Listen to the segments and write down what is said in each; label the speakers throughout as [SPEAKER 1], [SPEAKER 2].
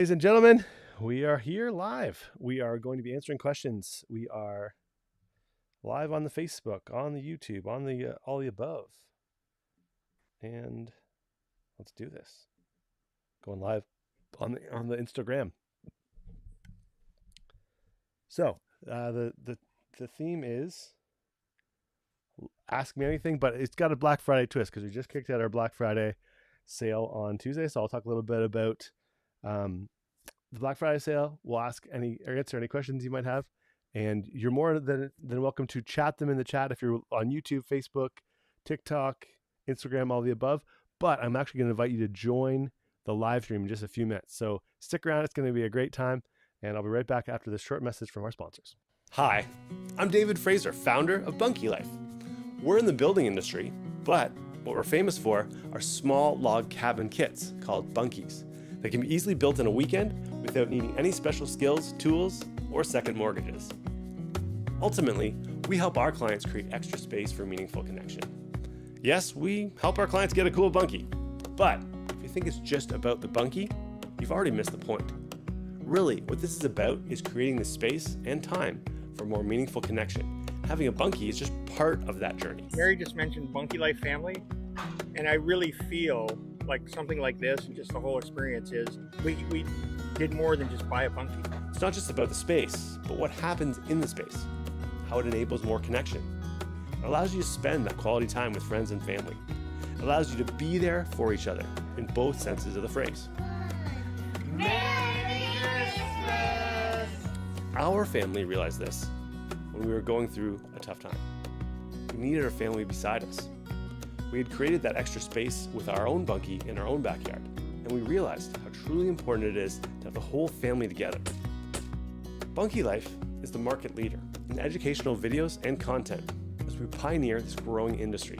[SPEAKER 1] Ladies and gentlemen, we are here live. We are going to be answering questions. We are live on the Facebook, on the YouTube, on the all the above. And let's do this. Going live on the Instagram. So the theme is ask me anything, but it's got a Black Friday twist because we just kicked out our Black Friday sale on Tuesday. So I'll talk a little bit about the Black Friday sale. We'll ask any or answer any questions you might have, and you're more than welcome to chat them in the chat if you're on YouTube, Facebook, TikTok, Instagram, all the above. But I'm actually going to invite you to join the live stream in just a few minutes. So stick around. It's going to be a great time, and I'll be right back after this short message from our sponsors. Hi, I'm David Fraser, founder of Bunkie Life. We're in the building industry, but what we're famous for are small log cabin kits called bunkies that can be easily built in a weekend without needing any special skills, tools, or second mortgages. Ultimately, we help our clients create extra space for meaningful connection. Yes, we help our clients get a cool bunkie, but if you think it's just about the bunkie, you've already missed the point. Really, what this is about is creating the space and time for more meaningful connection. Having a bunkie is just part of that journey.
[SPEAKER 2] Mary just mentioned Bunkie Life family, and I really feel like something like this and just the whole experience is we did more than just buy a bunkie.
[SPEAKER 1] It's not just about the space, but what happens in the space, how it enables more connection. It allows you to spend that quality time with friends and family. It allows you to be there for each other in both senses of the phrase.
[SPEAKER 3] Merry Christmas!
[SPEAKER 1] Our family realized this when we were going through a tough time. We needed our family beside us. We had created that extra space with our own bunkie in our own backyard, and we realized how truly important it is to have the whole family together. Bunkie Life is the market leader in educational videos and content as we pioneer this growing industry.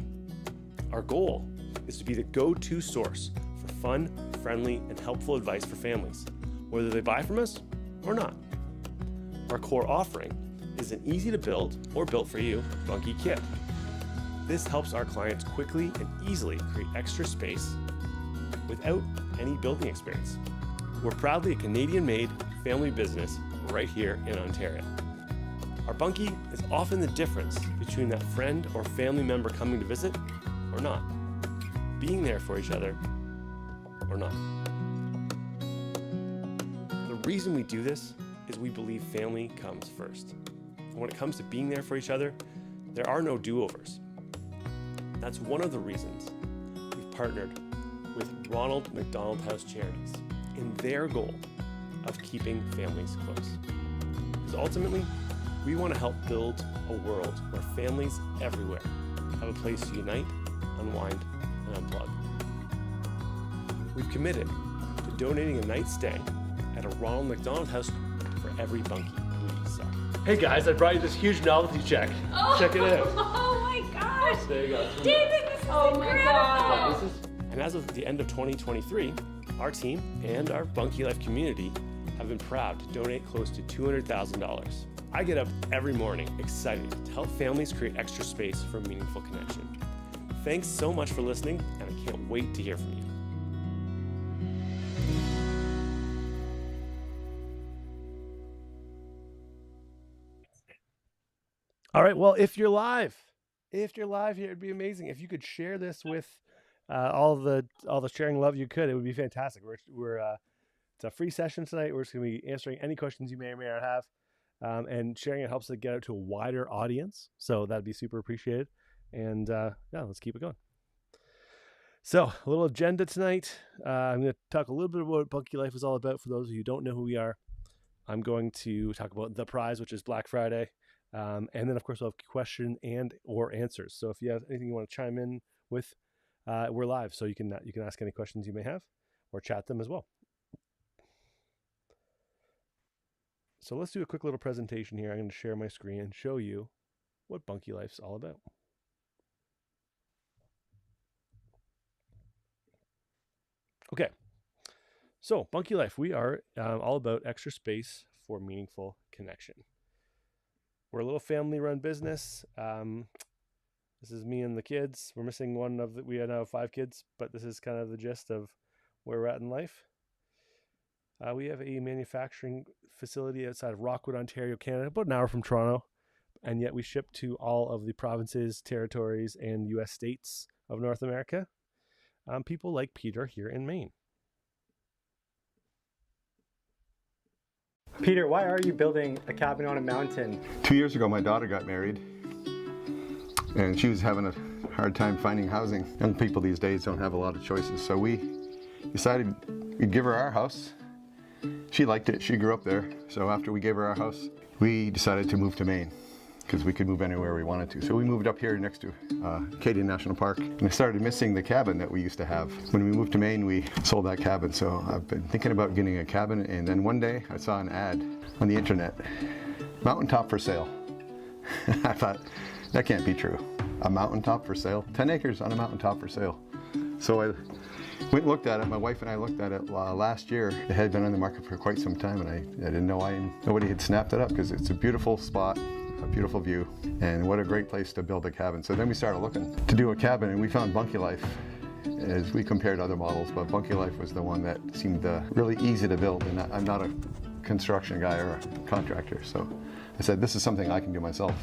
[SPEAKER 1] Our goal is to be the go-to source for fun, friendly, and helpful advice for families, whether they buy from us or not. Our core offering is an easy to build or built for you bunkie kit. This helps our clients quickly and easily create extra space without any building experience. We're proudly a Canadian-made family business right here in Ontario. Our bunkie is often the difference between that friend or family member coming to visit or not, being there for each other or not. The reason we do this is we believe family comes first. And when it comes to being there for each other, there are no do-overs. That's one of the reasons we've partnered with Ronald McDonald House Charities in their goal of keeping families close. Because ultimately, we want to help build a world where families everywhere have a place to unite, unwind, and unplug. We've committed to donating a night's stay at a Ronald McDonald House for every bunkie we sell. Hey guys, I brought you this huge novelty check. Check it out.
[SPEAKER 3] Oh my gosh!
[SPEAKER 1] There you go.
[SPEAKER 3] David, this is incredible!
[SPEAKER 1] And as of the end of 2023, our team and our Bunkie Life community have been proud to donate close to $200,000. I get up every morning excited to help families create extra space for meaningful connection. Thanks so much for listening, and I can't wait to hear from you. All right. Well, if you're live here, it'd be amazing if you could share this with all the sharing love you could. It would be fantastic. We're it's a free session tonight. We're just going to be answering any questions you may or may not have, and sharing it helps to get out to a wider audience. So that'd be super appreciated. And yeah, let's keep it going. So a little agenda tonight. I'm going to talk a little bit about what Bunkie Life is all about. For those of you who don't know who we are, I'm going to talk about the prize, which is Black Friday. And then, of course, we'll have question and or answers. So if you have anything you want to chime in with, we're live, so you can ask any questions you may have or chat them as well. So let's do a quick little presentation here. I'm going to share my screen and show you what Bunkie Life's all about. Okay, so Bunkie Life, we are all about extra space for meaningful connection. We're a little family-run business. This is me and the kids. We're missing one of we now have 5 kids, but this is kind of the gist of where we're at in life. We have a manufacturing facility outside of Rockwood, Ontario, Canada, about an hour from Toronto, and yet we ship to all of the provinces, territories, and U.S. states of North America. People like Peter here in Maine.
[SPEAKER 2] Peter, why are you building a cabin on a mountain?
[SPEAKER 4] 2 years ago, my daughter got married, and she was having a hard time finding housing. Young people these days don't have a lot of choices, so we decided we'd give her our house. She liked it. She grew up there. So after we gave her our house, we decided to move to Maine because we could move anywhere we wanted to. So we moved up here next to Acadian National Park, and I started missing the cabin that we used to have. When we moved to Maine, we sold that cabin. So I've been thinking about getting a cabin, and then one day I saw an ad on the internet, mountaintop for sale. I thought, that can't be true. A mountaintop for sale? 10 acres on a mountaintop for sale. So I went and looked at it. My wife and I looked at it last year. It had been on the market for quite some time, and I didn't know why nobody had snapped it up, because it's a beautiful spot, a beautiful view, and what a great place to build a cabin. So then we started looking to do a cabin, and we found Bunkie Life as we compared other models, but Bunkie Life was the one that seemed really easy to build, and I'm not a construction guy or a contractor, so I said, this is something I can do myself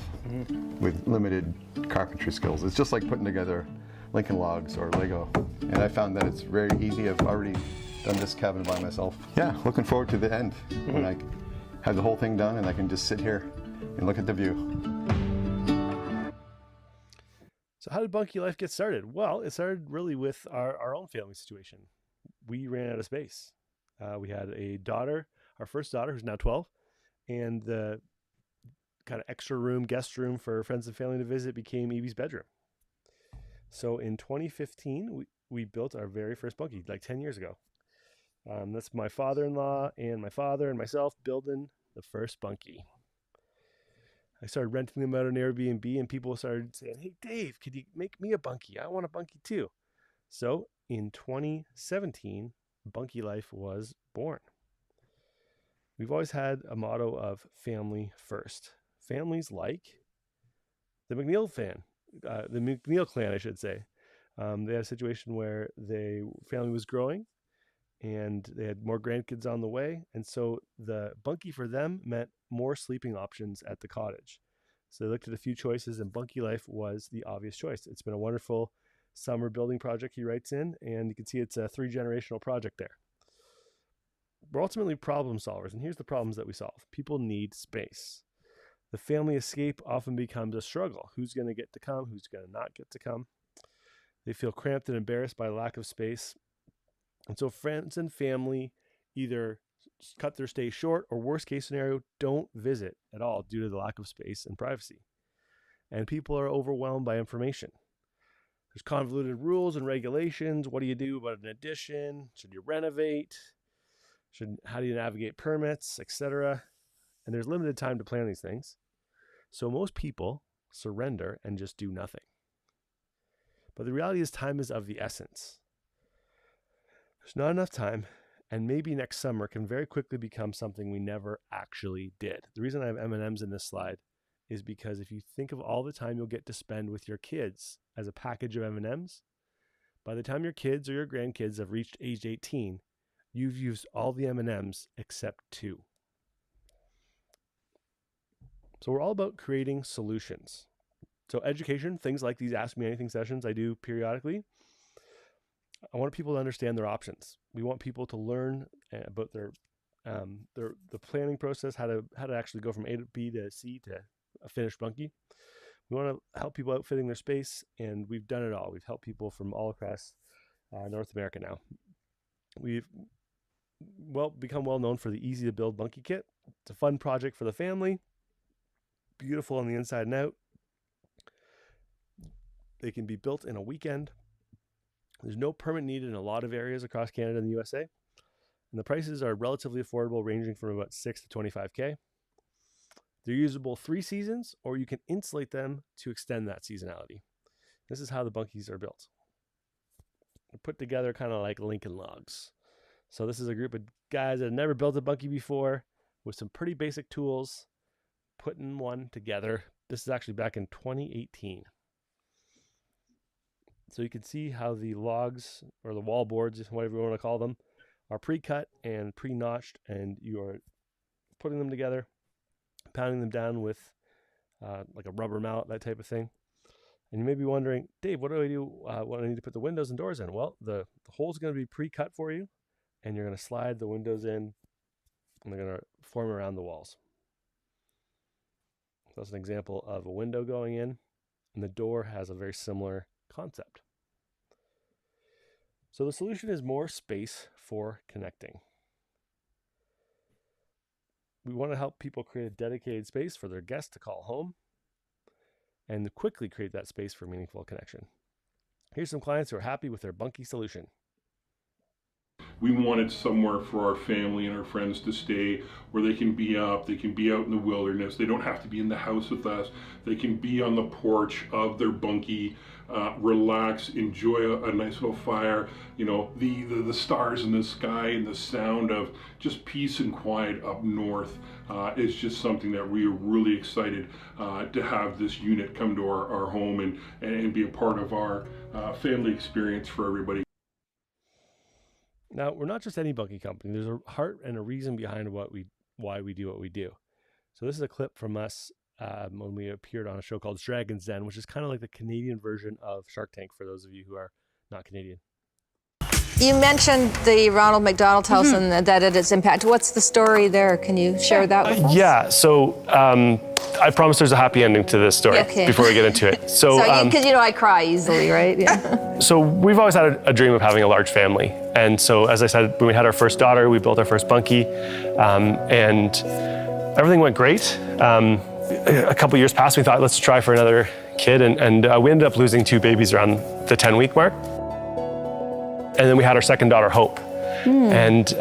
[SPEAKER 4] with limited carpentry skills. It's just like putting together Lincoln logs or Lego, and I found that it's very easy. I've already done this cabin by myself. Yeah, looking forward to the end when I have the whole thing done and I can just sit here and look at the view.
[SPEAKER 1] So how did Bunkie Life get started? Well, it started really with our own family situation. We ran out of space. We had a daughter, our first daughter, who's now 12, and the kind of extra room, guest room for friends and family to visit became Evie's bedroom. So in 2015, we built our very first bunkie, like 10 years ago. That's my father-in-law and my father and myself building the first bunkie. I started renting them out on Airbnb, and people started saying, hey, Dave, could you make me a bunkie? I want a bunkie too. So in 2017, Bunkie Life was born. We've always had a motto of family first. Families like the McNeil clan, I should say. They had a situation where family was growing and they had more grandkids on the way. And so the bunkie for them meant more sleeping options at the cottage. So they looked at a few choices, and Bunkie Life was the obvious choice. It's been a wonderful summer building project, he writes in, and you can see it's a 3-generational project there. We're ultimately problem solvers, and here's the problems that we solve. People need space. The family escape often becomes a struggle. Who's going to get to come? Who's going to not get to come? They feel cramped and embarrassed by lack of space. And so friends and family either cut their stay short, or worst case scenario, don't visit at all due to the lack of space and privacy. And people are overwhelmed by information. There's convoluted rules and regulations. What do you do about an addition? Should you renovate? How do you navigate permits, etc.? And there's limited time to plan these things. So most people surrender and just do nothing. But the reality is time is of the essence. There's not enough time, and maybe next summer can very quickly become something we never actually did. The reason I have M&Ms in this slide is because if you think of all the time you'll get to spend with your kids as a package of M&Ms, by the time your kids or your grandkids have reached age 18, you've used all the M&Ms except 2. So we're all about creating solutions. So education, things like these Ask Me Anything sessions I do periodically, I want people to understand their options. We want people to learn about the planning process, how to actually go from A to B to C to a finished bunkie. We want to help people outfitting their space, and we've done it all. We've helped people from all across North America now. We've become well known for the easy to build bunkie kit. It's a fun project for the family. Beautiful on the inside and out. They can be built in a weekend. There's no permit needed in a lot of areas across Canada and the USA. And the prices are relatively affordable, ranging from about $6,000 to $25,000. They're usable 3 seasons, or you can insulate them to extend that seasonality. This is how the bunkies are built. They're put together kind of like Lincoln logs. So this is a group of guys that have never built a bunkie before with some pretty basic tools, putting one together. This is actually back in 2018. So you can see how the logs, or the wall boards, whatever you want to call them, are pre-cut and pre-notched, and you are putting them together, pounding them down with like a rubber mallet, that type of thing. And you may be wondering, Dave, what do I do when I need to put the windows and doors in? Well, the hole's going to be pre-cut for you, and you're going to slide the windows in, and they're going to form around the walls. So that's an example of a window going in, and the door has a very similar concept. So the solution is more space for connecting. We want to help people create a dedicated space for their guests to call home and quickly create that space for meaningful connection. Here's some clients who are happy with their Bunkie solution.
[SPEAKER 5] We wanted somewhere for our family and our friends to stay where they can be up, they can be out in the wilderness, they don't have to be in the house with us, they can be on the porch of their bunkie, relax, enjoy a nice little fire, you know, the stars in the sky and the sound of just peace and quiet up north is just something that we are really excited to have this unit come to our home and be a part of our family experience for everybody.
[SPEAKER 1] Now, we're not just any bunkie company. There's a heart and a reason behind why we do what we do. So this is a clip from us when we appeared on a show called Dragon's Den, which is kind of like the Canadian version of Shark Tank for those of you who are not Canadian.
[SPEAKER 6] You mentioned the Ronald McDonald House and that it has impact. What's the story there? Can you share that with us?
[SPEAKER 1] Yeah, so I promise there's a happy ending to this story before we get into it. So,
[SPEAKER 6] because you know I cry easily, right? Yeah.
[SPEAKER 1] So we've always had a dream of having a large family. And so, as I said, when we had our first daughter, we built our first bunkie, and everything went great. A couple years passed, we thought, let's try for another kid, and we ended up losing 2 babies around the 10-week mark. And then we had our second daughter, Hope. And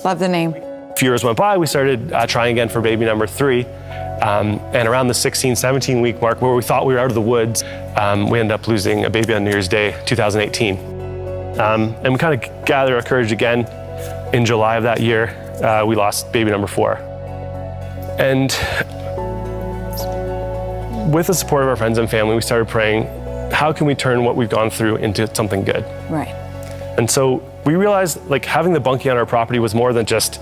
[SPEAKER 6] Love the name.
[SPEAKER 1] a few years went by, we started trying again for baby number 3. And around the 16, 17 week mark, where we thought we were out of the woods, we ended up losing a baby on New Year's Day, 2018. And we kind of gathered our courage again. In July of that year, we lost baby number 4. And with the support of our friends and family, we started praying, how can we turn what we've gone through into something good?
[SPEAKER 6] Right.
[SPEAKER 1] And so we realized like having the bunkie on our property was more than just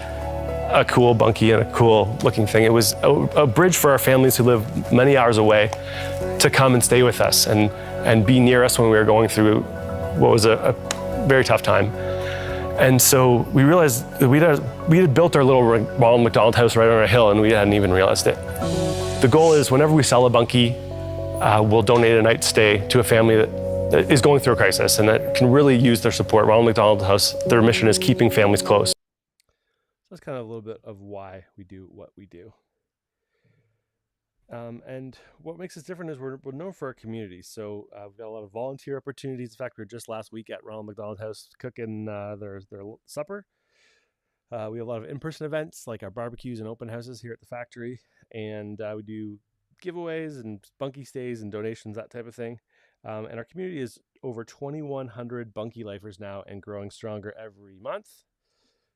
[SPEAKER 1] a cool bunkie and a cool looking thing. It was a bridge for our families who live many hours away to come and stay with us and be near us when we were going through what was a very tough time. And so we realized that we had built our little Ronald McDonald House right on a hill, and we hadn't even realized it. The goal is whenever we sell a bunkie, we'll donate a night's stay to a family that is going through a crisis and that can really use their support. Ronald McDonald House, their mission is keeping families close. So that's kind of a little bit of why we do what we do. And what makes us different is we're known for our community. So we've got a lot of volunteer opportunities. In fact, we were just last week at Ronald McDonald House cooking their supper. We have a lot of in-person events like our barbecues and open houses here at the factory. And we do giveaways and bunkie stays and donations, that type of thing. And our community is over 2,100 bunkie lifers now and growing stronger every month.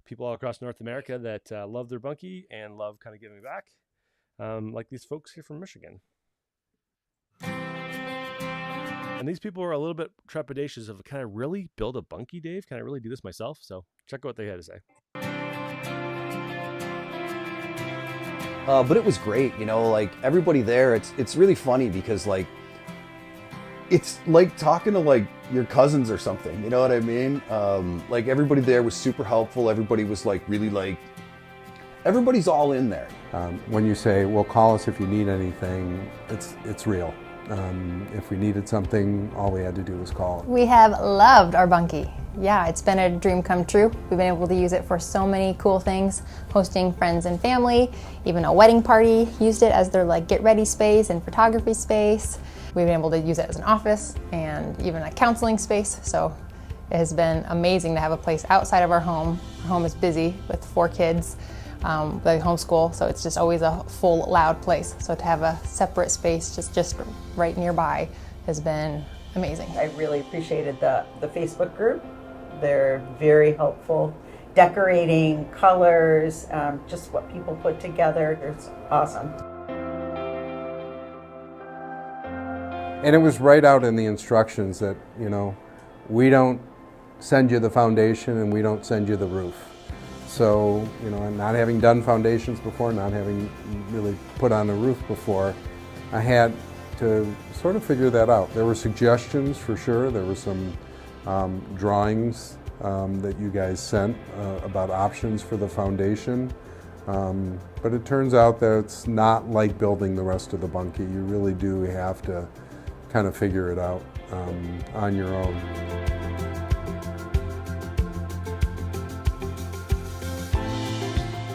[SPEAKER 1] People all across North America that love their bunkie and love kind of giving back, like these folks here from Michigan. And these people are a little bit trepidatious of, can I really build a bunkie, Dave? Can I really do this myself? So check out what they had to say.
[SPEAKER 7] But it was great, you know, like everybody there, it's really funny because like, it's like talking to like your cousins or something, you know what I mean? Like everybody there was super helpful. Everybody was like really like, everybody's all in there.
[SPEAKER 8] When you say, well, call us if you need anything, it's real. If we needed something, all we had to do was call.
[SPEAKER 9] We have loved our bunkie. Yeah, it's been a dream come true. We've been able to use it for so many cool things, hosting friends and family, even a wedding party used it as their like get ready space and photography space. We've been able to use it as an office and even a counseling space. So it has been amazing to have a place outside of our home. Our home is busy with 4 kids. They homeschool, so it's just always a full, loud place. So to have a separate space just right nearby has been amazing.
[SPEAKER 10] I really appreciated the Facebook group. They're very helpful. Decorating, colors, just what people put together, it's awesome.
[SPEAKER 8] And it was right out in the instructions that, you know, we don't send you the foundation and we don't send you the roof. So, and not having done foundations before, not having really put on a roof before, I had to sort of figure that out. There were suggestions for sure. There were some drawings that you guys sent about options for the foundation. But it turns out that it's not like building the rest of the bunkie. You really do have to kind of figure it out on your own.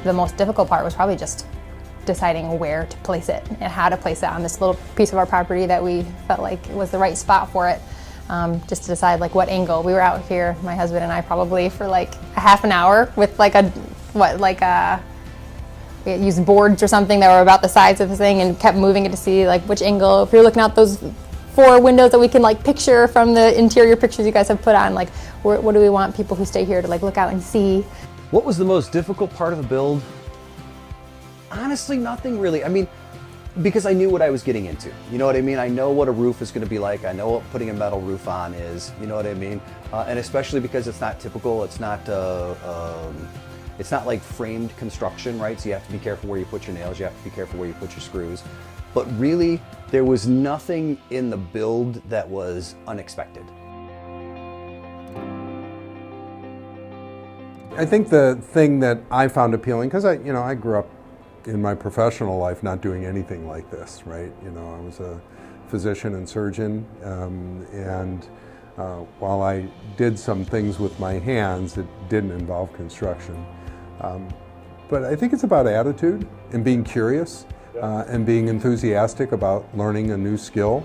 [SPEAKER 9] The most difficult part was probably just deciding where to place it and how to place it on this little piece of our property that we felt like was the right spot for it. Just to decide like what angle. We were out here, my husband and I, probably for like a half an hour with like we used boards or something that were about the size of the thing and kept moving it to see like which angle. If you're looking out those 4 windows that we can like picture from the interior pictures you guys have put on, like what do we want people who stay here to like look out and see?
[SPEAKER 7] What was the most difficult part of the build? Honestly, nothing really. I mean, because I knew what I was getting into. You know what I mean? I know what a roof is going to be like. I know what putting a metal roof on is. You know what I mean? And especially because it's not typical. It's not like framed construction, right? So you have to be careful where you put your nails. You have to be careful where you put your screws. But really, there was nothing in the build that was unexpected.
[SPEAKER 8] I think the thing that I found appealing, because I grew up in my professional life not doing anything like this, right? I was a physician and surgeon, and while I did some things with my hands, it didn't involve construction. But I think it's about attitude and being curious and being enthusiastic about learning a new skill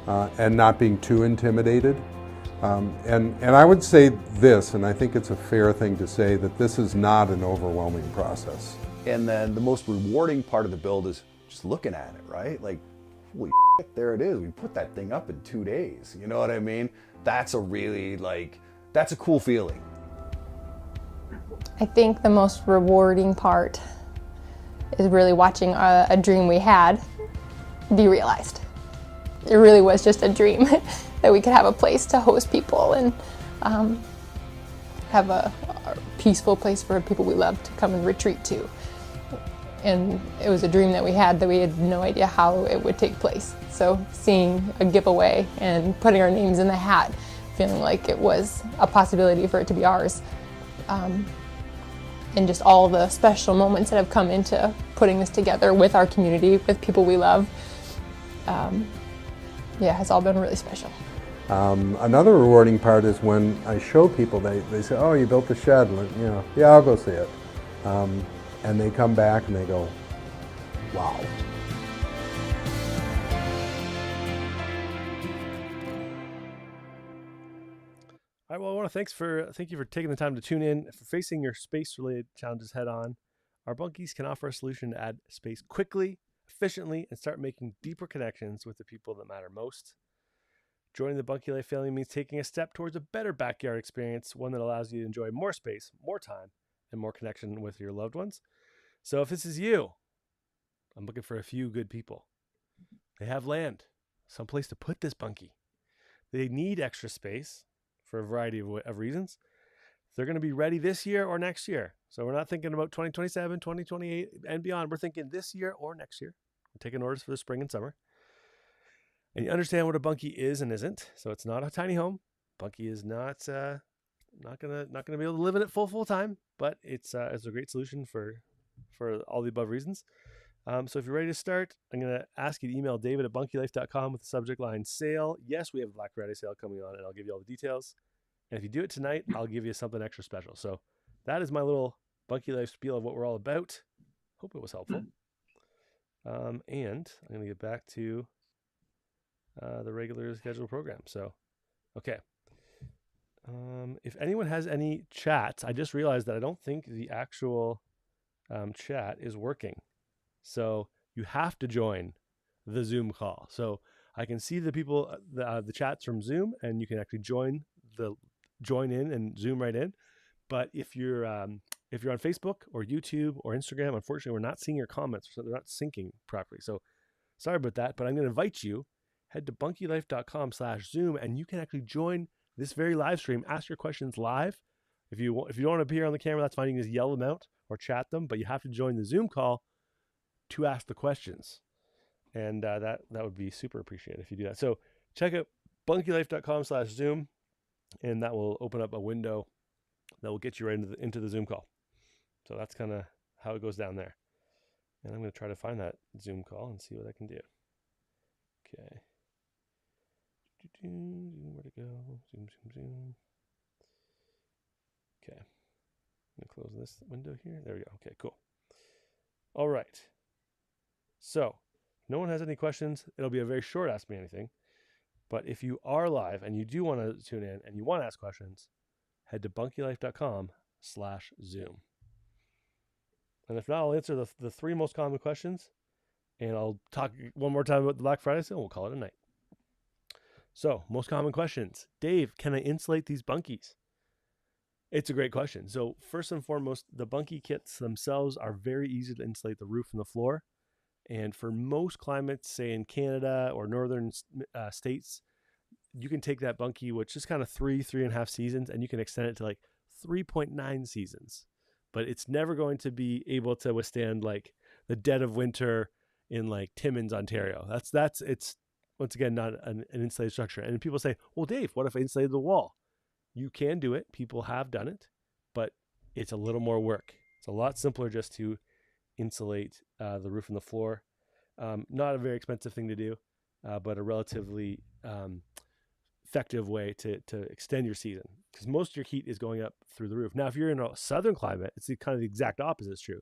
[SPEAKER 8] and not being too intimidated. And I would say this, and I think it's a fair thing to say, that this is not an overwhelming process.
[SPEAKER 7] And then the most rewarding part of the build is just looking at it, right? Like, holy shit, there it is. We put that thing up in 2 days. You know what I mean? That's a really, that's a cool feeling.
[SPEAKER 9] I think the most rewarding part is really watching a dream we had be realized. It really was just a dream that we could have a place to host people and have a peaceful place for people we love to come and retreat to. And it was a dream that we had no idea how it would take place. So seeing a giveaway and putting our names in the hat, feeling like it was a possibility for it to be ours. And just all the special moments that have come into putting this together with our community, with people we love. It's all been really special.
[SPEAKER 8] Another rewarding part is when I show people, they say, oh, you built the shed, yeah, I'll go see it. And they come back and they go, wow.
[SPEAKER 1] All right, well, I want to thank you for taking the time to tune in. If you're facing your space-related challenges head on, our bunkies can offer a solution to add space quickly, efficiently, and start making deeper connections with the people that matter most. Joining the Bunkie Life family means taking a step towards a better backyard experience, one that allows you to enjoy more space, more time, and more connection with your loved ones. So if this is you, I'm looking for a few good people. They have land, someplace to put this bunkie. They need extra space for a variety of reasons. They're going to be ready this year or next year. So we're not thinking about 2027, 2028, and beyond. We're thinking this year or next year. We're taking orders for the spring and summer. And you understand what a bunkie is and isn't. So it's not a tiny home. Bunkie is not gonna be able to live in it full time, but it's a great solution for all the above reasons. So if you're ready to start, I'm going to ask you to email david@bunkielife.com with the subject line sale. Yes, we have a Black Friday sale coming on, and I'll give you all the details. And if you do it tonight, I'll give you something extra special. So that is my little Bunkie Life spiel of what we're all about. Hope it was helpful. And I'm going to get back to the regular scheduled program. So, okay. If anyone has any chats, I just realized that I don't think the actual chat is working. So you have to join the Zoom call. So I can see the people, the chats from Zoom, and you can actually join in and Zoom right in. But if you're on Facebook or YouTube or Instagram, unfortunately, we're not seeing your comments, so they're not syncing properly. So sorry about that, but I'm going to invite you, head to bunkielife.com/Zoom, and you can actually join this very live stream. Ask your questions live. If you don't want to appear on the camera, that's fine. You can just yell them out or chat them, but you have to join the Zoom call to ask the questions. And that would be super appreciated if you do that. So check out bunkielife.com/Zoom, and that will open up a window that will get you right into the Zoom call. So that's kind of how it goes down there. And I'm going to try to find that Zoom call and see what I can do. Okay. Where to go? Zoom. Okay. I'm going to close this window here. There we go. Okay, cool. All right. So, if no one has any questions, it'll be a very short Ask Me Anything. But if you are live and you do want to tune in and you want to ask questions, head to bunkielife.com/Zoom. And if not, I'll answer the 3 most common questions, and I'll talk one more time about the Black Friday sale, and we'll call it a night. So, most common questions. Dave, can I insulate these bunkies? It's a great question. So, first and foremost, the Bunkie kits themselves are very easy to insulate the roof and the floor. And for most climates, say in Canada or northern states, you can take that Bunkie, which is kind of 3.5 seasons, and you can extend it to like 3.9 seasons. But it's never going to be able to withstand like the dead of winter in like Timmins, Ontario. It's once again not an insulated structure. And people say, well, Dave, what if I insulated the wall? You can do it. People have done it, but it's a little more work. It's a lot simpler just to insulate the roof and the floor. Not a very expensive thing to do, but a relatively effective way to extend your season, because most of your heat is going up through the roof. Now, if you're in a southern climate, it's kind of the exact opposite is true.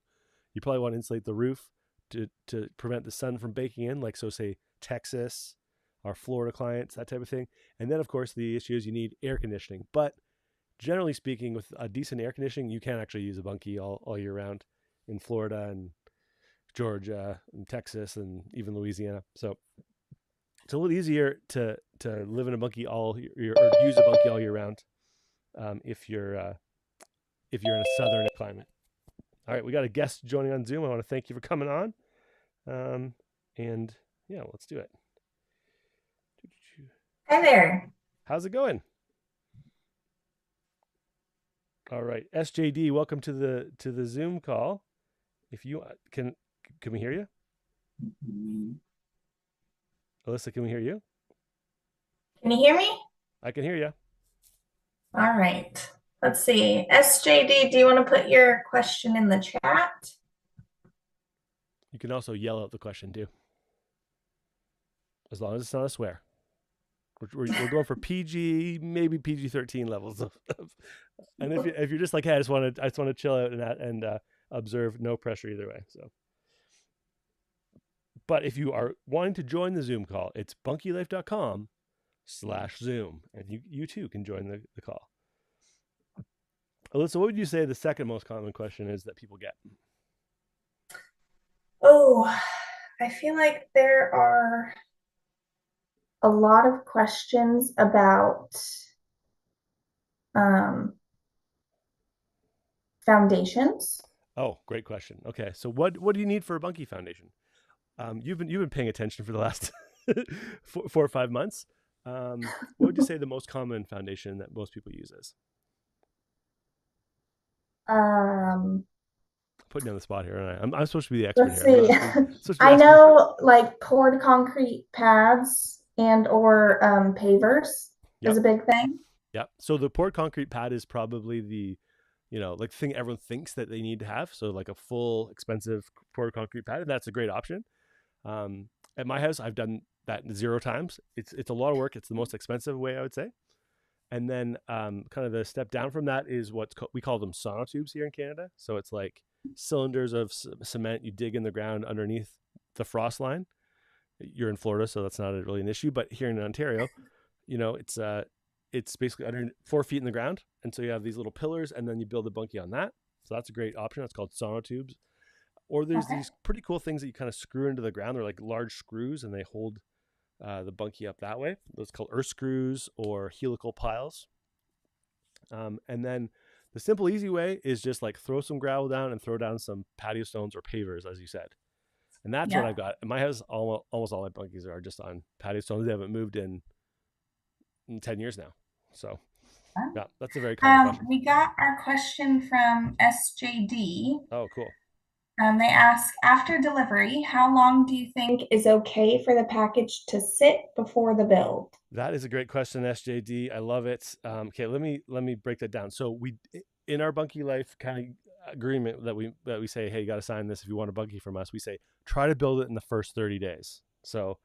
[SPEAKER 1] You probably want to insulate the roof to prevent the sun from baking in, like, so say Texas, our Florida clients, that type of thing. And then, of course, the issue is you need air conditioning. But generally speaking, with a decent air conditioning, you can actually use a Bunkie all year round in Florida and Georgia and Texas and even Louisiana. So it's a little easier to live in a Bunkie or use a Bunkie all year round if you're in a southern climate. All right, we got a guest joining on Zoom. I want to thank you for coming on. And yeah, let's do it.
[SPEAKER 11] Hi there.
[SPEAKER 1] How's it going? All right, SJD, welcome to the Zoom call. If you can we hear you? Alyssa, can we hear you?
[SPEAKER 11] Can you hear me?
[SPEAKER 1] I can hear you.
[SPEAKER 11] All right. Let's see. SJD, do you want to put your question in the chat?
[SPEAKER 1] You can also yell out the question too, as long as it's not a swear. We're going for PG, maybe PG-13 levels and if you're just like, hey, I just want to chill out and observe, no pressure either way. So, but if you are wanting to join the Zoom call, it's bunkielife.com/Zoom, and you too can join the call. Alyssa, what would you say the second most common question is that people get?
[SPEAKER 11] Oh, I feel like there are a lot of questions about foundations.
[SPEAKER 1] Oh, great question. Okay, so what do you need for a Bunkie foundation? You've been paying attention for the last 4 or 5 months. What would you say the most common foundation that most people use is? Putting you on the spot here, and I'm supposed to be the expert
[SPEAKER 11] Let's
[SPEAKER 1] here.
[SPEAKER 11] see. I know like poured concrete pads and or pavers is a big thing.
[SPEAKER 1] Yeah. So the poured concrete pad is probably the, like thing everyone thinks that they need to have. So like a full expensive poured concrete pad, and that's a great option. At my house, I've done that 0 times. It's a lot of work. It's the most expensive way, I would say. And then kind of the step down from that is we call them sonotubes here in Canada. So it's like cylinders of cement you dig in the ground underneath the frost line. You're in Florida, so that's not really an issue. But here in Ontario, it's basically under 4 feet in the ground. And so you have these little pillars, and then you build a Bunkie on that. So that's a great option. It's called sonotubes. Or there's these pretty cool things that you kind of screw into the ground. They're like large screws, and they hold the Bunkie up that way. Those called earth screws or helical piles. And then the simple, easy way is just like throw some gravel down and throw down some patio stones or pavers, as you said. And that's what I've got. In my house, almost all my Bunkies are just on patio stones. They haven't moved in 10 years now. So yeah, that's a very common question.
[SPEAKER 11] We got our question from SJD.
[SPEAKER 1] Oh, cool.
[SPEAKER 11] They ask, after delivery, how long do you think is okay for the package to sit before the build?
[SPEAKER 1] That is a great question, SJD. I love it. Okay, let me break that down. So we, in our Bunkie Life kind of agreement that we say, hey, you got to sign this if you want a Bunkie from us. We say try to build it in the first 30 days. So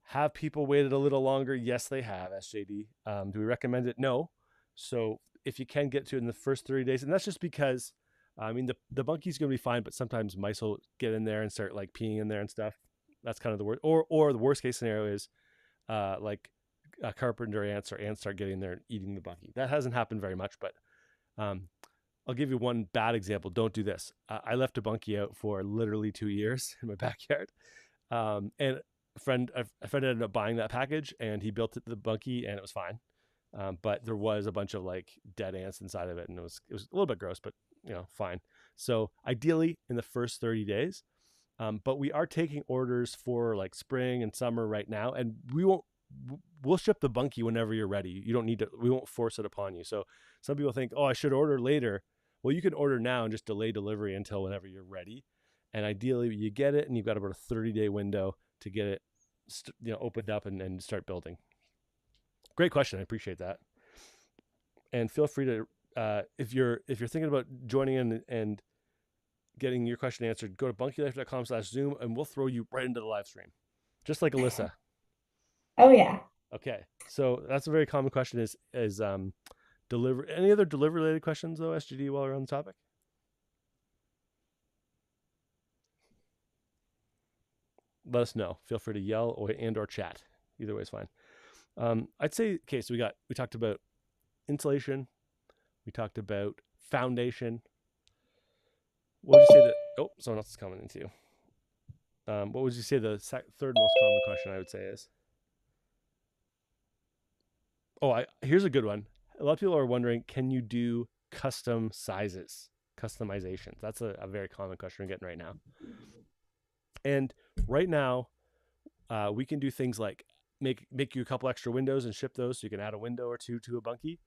[SPEAKER 1] have people waited a little longer? Yes, they have. SJD. Do we recommend it? No. So if you can get to it in the first 30 days, and that's just because, I mean, the Bunkie's going to be fine, but sometimes mice will get in there and start like peeing in there and stuff. That's kind of the worst. Or the worst case scenario is like carpenter ants or ants start getting there and eating the Bunkie. That hasn't happened very much, but I'll give you one bad example. Don't do this. I left a Bunkie out for literally 2 years in my backyard, and a friend ended up buying that package, and he built it the Bunkie, and it was fine. But there was a bunch of like dead ants inside of it, and it was a little bit gross, but fine. So ideally in the first 30 days, but we are taking orders for like spring and summer right now, and we'll ship the Bunkie whenever you're ready. You don't need to, we won't force it upon you. So some people think, oh, I should order later. Well, you can order now and just delay delivery until whenever you're ready. And ideally you get it and you've got about a 30-day window to get it opened up and start building. Great question. I appreciate that. And feel free to, if you're thinking about joining in and getting your question answered, go to bunkielife.com/Zoom and we'll throw you right into the live stream. Just like Alyssa.
[SPEAKER 11] Oh yeah.
[SPEAKER 1] Okay. So that's a very common question is deliver. Any other delivery related questions though, SGD, while we're on the topic? Let us know. Feel free to yell or chat. Either way is fine. I'd say, okay, so we talked about insulation. We talked about foundation. What would you say that, oh, someone else is coming into you. What would you say the third most common question I would say is? Oh, here's a good one. A lot of people are wondering, can you do custom sizes, customizations? That's a very common question we're getting right now. And right now, we can do things like make you a couple extra windows and ship those so you can add a window or two to a Bunkie.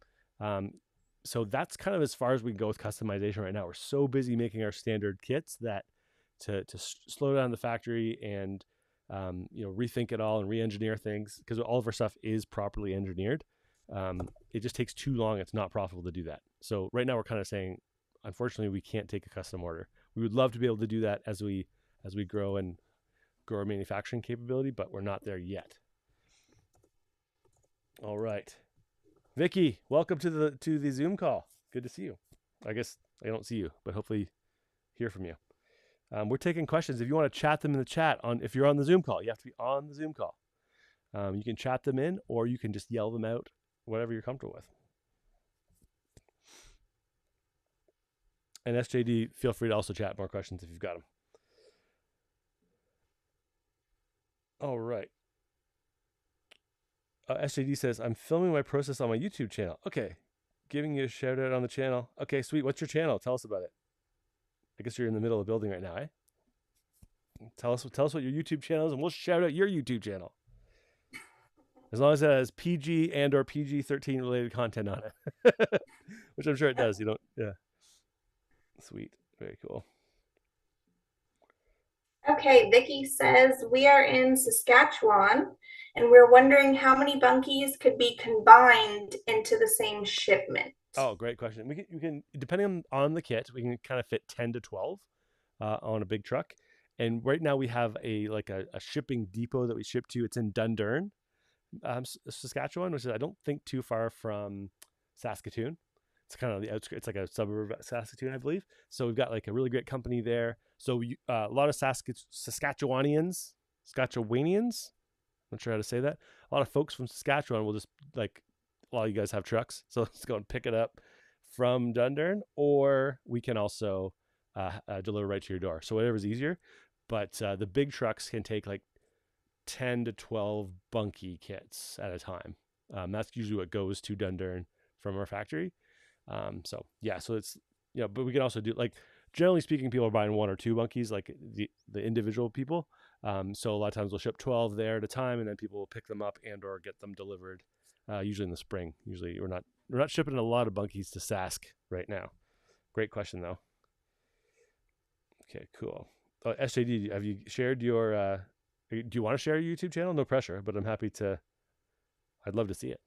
[SPEAKER 1] So that's kind of as far as we can go with customization right now. We're so busy making our standard kits that to slow down the factory and rethink it all and re-engineer things, because all of our stuff is properly engineered. It just takes too long. It's not profitable to do that. So right now we're kind of saying, unfortunately, we can't take a custom order. We would love to be able to do that as we grow and grow our manufacturing capability, but we're not there yet. All right. Vicky, welcome to the Zoom call. Good to see you. I guess I don't see you, but hopefully hear from you. We're taking questions. If you want to chat them in the chat, if you're on the Zoom call, you have to be on the Zoom call. You can chat them in, or you can just yell them out, whatever you're comfortable with. And SJD, feel free to also chat more questions if you've got them. All right. SJD says, I'm filming my process on my YouTube channel. Okay. Giving you a shout out on the channel. Okay, sweet. What's your channel? Tell us about it. I guess you're in the middle of building right now, eh? Tell us what your YouTube channel is, and we'll shout out your YouTube channel. As long as it has PG and or PG-13 related content on it, which I'm sure it does. Yeah. Sweet. Very cool.
[SPEAKER 11] Okay, Vicky says we are in Saskatchewan and we're wondering how many Bunkies could be combined into the same shipment.
[SPEAKER 1] Oh, great question. We can depending on the kit, we can kind of fit 10 to 12 on a big truck. And right now we have a shipping depot that we ship to. It's in Dundurn, Saskatchewan, which is I don't think too far from Saskatoon. It's kind of the outskirts. It's like a suburb of Saskatoon, I believe. So we've got like a really great company there. So a lot of Saskatchewanians, not sure how to say that. A lot of folks from Saskatchewan will just like, well, you guys have trucks, so let's go and pick it up from Dundurn, or we can also deliver right to your door. So whatever's easier. But the big trucks can take like 10 to 12 Bunkie kits at a time. That's usually what goes to Dundurn from our factory. So it's, but we can also do, like, generally speaking, people are buying 1 or 2 Bunkies, like the individual people. So a lot of times we'll ship 12 there at a time, and then people will pick them up and or get them delivered usually in the spring. Usually we're not shipping a lot of bunkies to Sask right now. Great question though. Okay, cool. SJD, have you shared your? Do you want to share your YouTube channel? No pressure, but I'm happy to. I'd love to see it.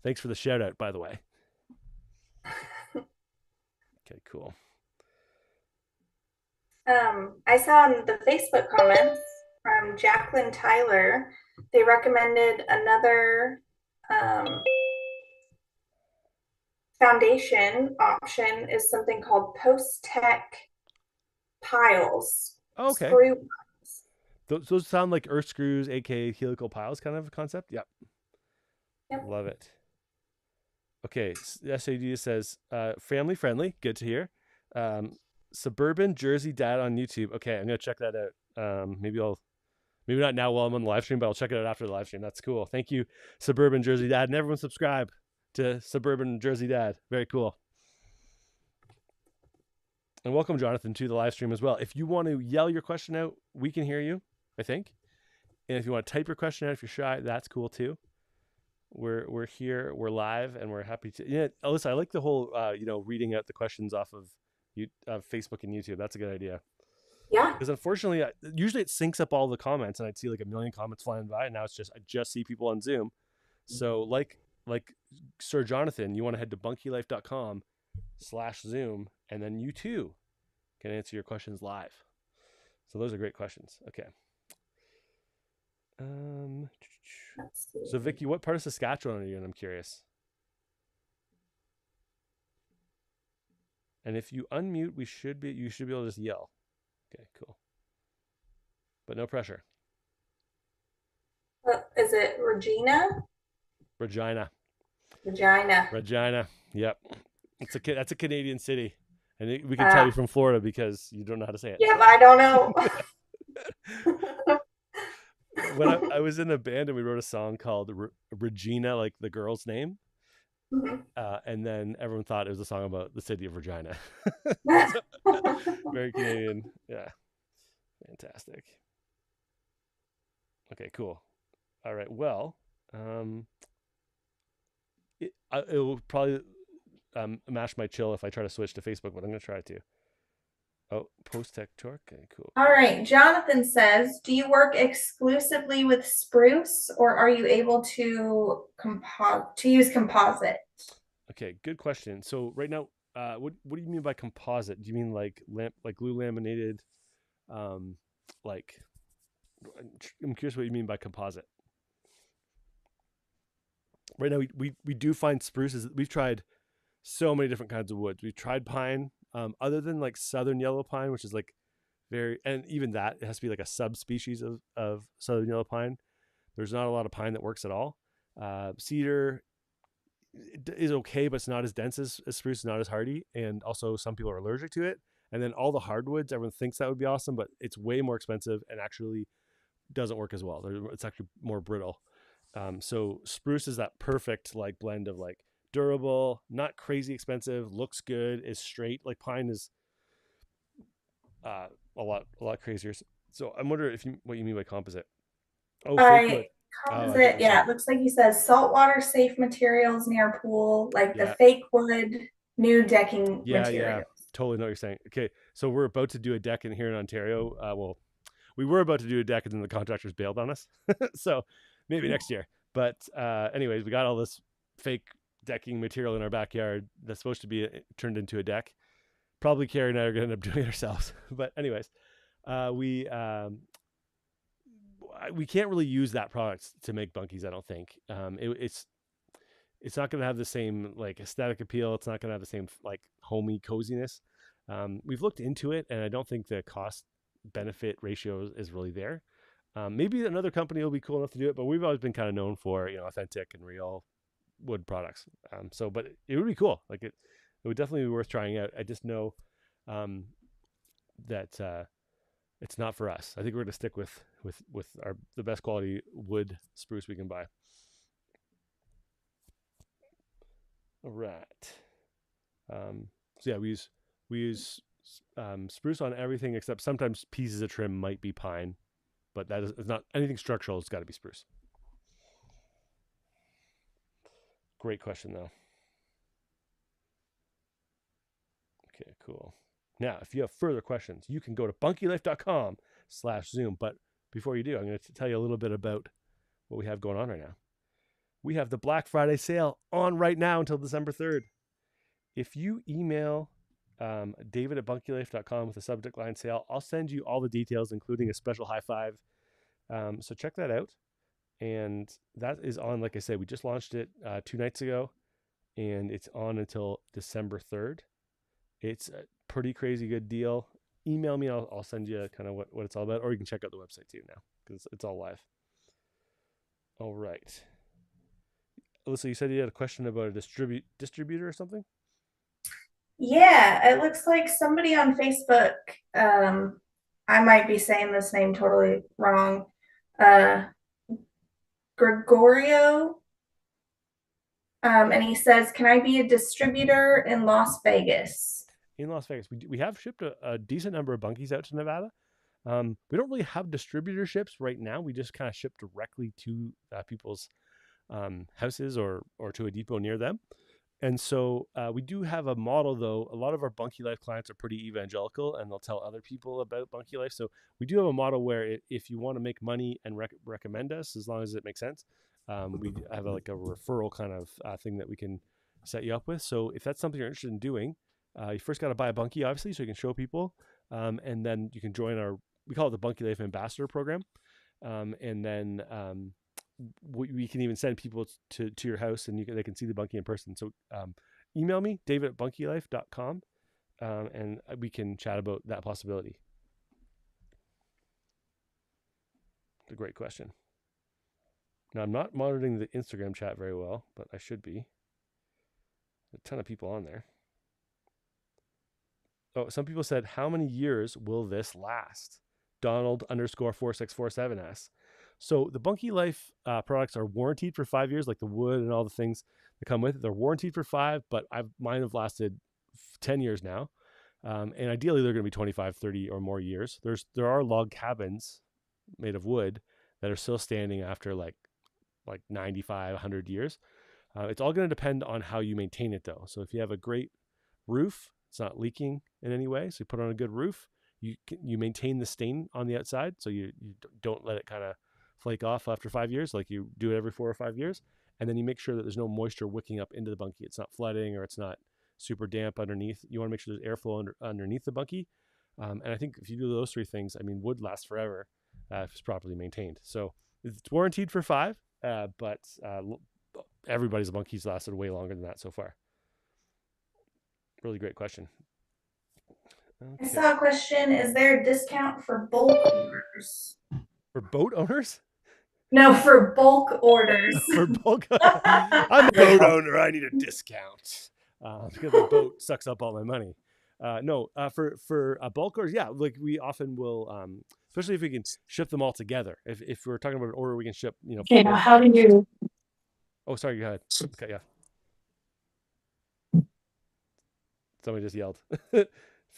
[SPEAKER 1] Thanks for the shout out, by the way. Okay, cool.
[SPEAKER 11] I saw in the Facebook comments from Jacqueline Tyler, they recommended another foundation option is something called Post-Tech piles.
[SPEAKER 1] Oh, okay.
[SPEAKER 11] Sprue piles.
[SPEAKER 1] Those sound like earth screws, aka helical piles, kind of concept. Yep.
[SPEAKER 11] Yep.
[SPEAKER 1] Love it. Okay, SAD says family friendly. Good to hear. Suburban Jersey Dad on YouTube. Okay, I'm gonna check that out. Maybe not now while I'm on the live stream, but I'll check it out after the live stream. That's cool. Thank you, Suburban Jersey Dad, and everyone subscribe to Suburban Jersey Dad. Very cool. And welcome, Jonathan, to the live stream as well. If you want to yell your question out, we can hear you, I think. And if you want to type your question out, if you're shy, that's cool too. We're here, we're live, and we're happy to. Yeah, Alyssa, I like the whole reading out the questions off of Facebook and YouTube. That's a good idea.
[SPEAKER 11] Yeah.
[SPEAKER 1] Because unfortunately, usually it syncs up all the comments, and I'd see like a million comments flying by, and now it's just I just see people on Zoom. So like Sir Jonathan, you want to head to bunkielife.com/Zoom, and then you too can answer your questions live. So those are great questions. Okay. So Vicky, what part of Saskatchewan are you in? I'm curious. And if you unmute, you should be able to just yell. Okay, cool. But no pressure.
[SPEAKER 11] Is it Regina?
[SPEAKER 1] Regina. Yep. That's a Canadian city, and we can tell you from Florida because you don't know how to say it.
[SPEAKER 11] Yeah, I don't know.
[SPEAKER 1] When I was in a band and we wrote a song called Regina, like the girl's name, and then everyone thought it was a song about the city of Regina. Very Canadian. Yeah. Fantastic. Okay, cool. All right. Well, it will probably mash my chill if I try to switch to Facebook, but I'm going to try to. Oh, Post-Tech Torque. Okay, cool.
[SPEAKER 11] All right. Jonathan says, do you work exclusively with spruce, or are you able to use composite?
[SPEAKER 1] Okay, good question. So right now, what do you mean by composite? Do you mean like glue laminated? I'm curious what you mean by composite. Right now, we do find spruces. We've tried so many different kinds of woods. We've tried pine, other than like southern yellow pine, which is like and even that, it has to be like a subspecies of southern yellow pine. There's not a lot of pine that works at all. Cedar is okay, but it's not as dense as spruce, not as hardy. And also some people are allergic to it. And then all the hardwoods, everyone thinks that would be awesome, but it's way more expensive and actually doesn't work as well. It's actually more brittle. So spruce is that perfect like blend of like durable, not crazy expensive, looks good, is straight. Like pine is a lot crazier. So I'm wondering what you mean by composite. Oh, fake wood.
[SPEAKER 11] Composite, yeah. It looks like he says saltwater safe materials near pool, like the fake wood, new decking materials.
[SPEAKER 1] Yeah, totally know what you're saying. Okay, so we're about to do a deck in here in Ontario. Well, we were about to do a deck and then the contractors bailed on us. So maybe next year. But anyways, we got all this fake decking material in our backyard that's supposed to be turned into a deck. Probably Carrie and I are going to end up doing it ourselves. But anyways, we can't really use that product to make bunkies, I don't think. It's not going to have the same like aesthetic appeal. It's not going to have the same like homey coziness. We've looked into it, and I don't think the cost benefit ratio is really there. Maybe another company will be cool enough to do it, but we've always been kind of known for authentic and real wood products. But it would be cool. Like it would definitely be worth trying out. I just know that it's not for us. I think we're going to stick with the best quality wood spruce we can buy. All right. So yeah, we use spruce on everything except sometimes pieces of trim might be pine, but it's not anything structural. It's got to be spruce. Great question, though. Okay, cool. Now, if you have further questions, you can go to bunkielife.com/Zoom. But before you do, I'm going to tell you a little bit about what we have going on right now. We have the Black Friday sale on right now until December 3rd. If you email David at bunkielife.com with the subject line sale, I'll send you all the details, including a special high five. So check that out. And that is on, like I said, we just launched it 2 nights ago, and it's on until December 3rd. It's a pretty crazy good deal. Email me. I'll send you kind of what it's all about, or you can check out the website too now because it's all live. All right. Alyssa, you said you had a question about a distributor or something?
[SPEAKER 11] Yeah, it looks like somebody on Facebook, I might be saying this name totally wrong, Gregorio, and he says, "Can I be a distributor in Las Vegas?"
[SPEAKER 1] In Las Vegas, we have shipped a decent number of bunkies out to Nevada. We don't really have distributorships right now. We just kind of ship directly to people's houses or to a depot near them. And so we do have a model, though. A lot of our Bunkie Life clients are pretty evangelical, and they'll tell other people about Bunkie Life. So we do have a model where if you want to make money and recommend us, as long as it makes sense, we have like a referral kind of thing that we can set you up with. So if that's something you're interested in doing, you first got to buy a bunkie, obviously, so you can show people, and then you can join we call it the Bunkie Life Ambassador Program, and then we can even send people to your house, and they can see the bunkie in person. So email me, David at bunkielife.com, and we can chat about that possibility. It's a great question. Now, I'm not monitoring the Instagram chat very well, but I should be. A ton of people on there. Oh, some people said, how many years will this last? Donald_4647 asks. So the Bunkie Life products are warranted for 5 years, like the wood and all the things that come with it. They're warranted for 5, but mine have lasted 10 years now. And ideally, they're going to be 25, 30 or more years. There are log cabins made of wood that are still standing after like 95, 100 years. It's all going to depend on how you maintain it, though. So if you have a great roof, it's not leaking in any way, so you put on a good roof, you maintain the stain on the outside, so you don't let it kind of flake off after 5 years, like you do it every 4 or 5 years. And then you make sure that there's no moisture wicking up into the bunkie. It's not flooding or it's not super damp underneath. You want to make sure there's airflow underneath the bunkie. And I think if you do those 3 things, I mean, wood lasts forever if it's properly maintained. So it's warranted for 5, but everybody's bunkies lasted way longer than that so far. Really great question.
[SPEAKER 11] I saw a question, is there a discount for bulk orders?
[SPEAKER 1] For boat owners?
[SPEAKER 11] No, for bulk orders.
[SPEAKER 1] For bulk I'm a boat owner. I need a discount because the boat sucks up all my money. No, for bulk orders, yeah, like we often will, especially if we can ship them all together. If we're talking about an order, we can ship,
[SPEAKER 3] Okay, now how do you?
[SPEAKER 1] Oh, sorry, go ahead. Okay, yeah. Somebody just yelled.
[SPEAKER 11] Hey,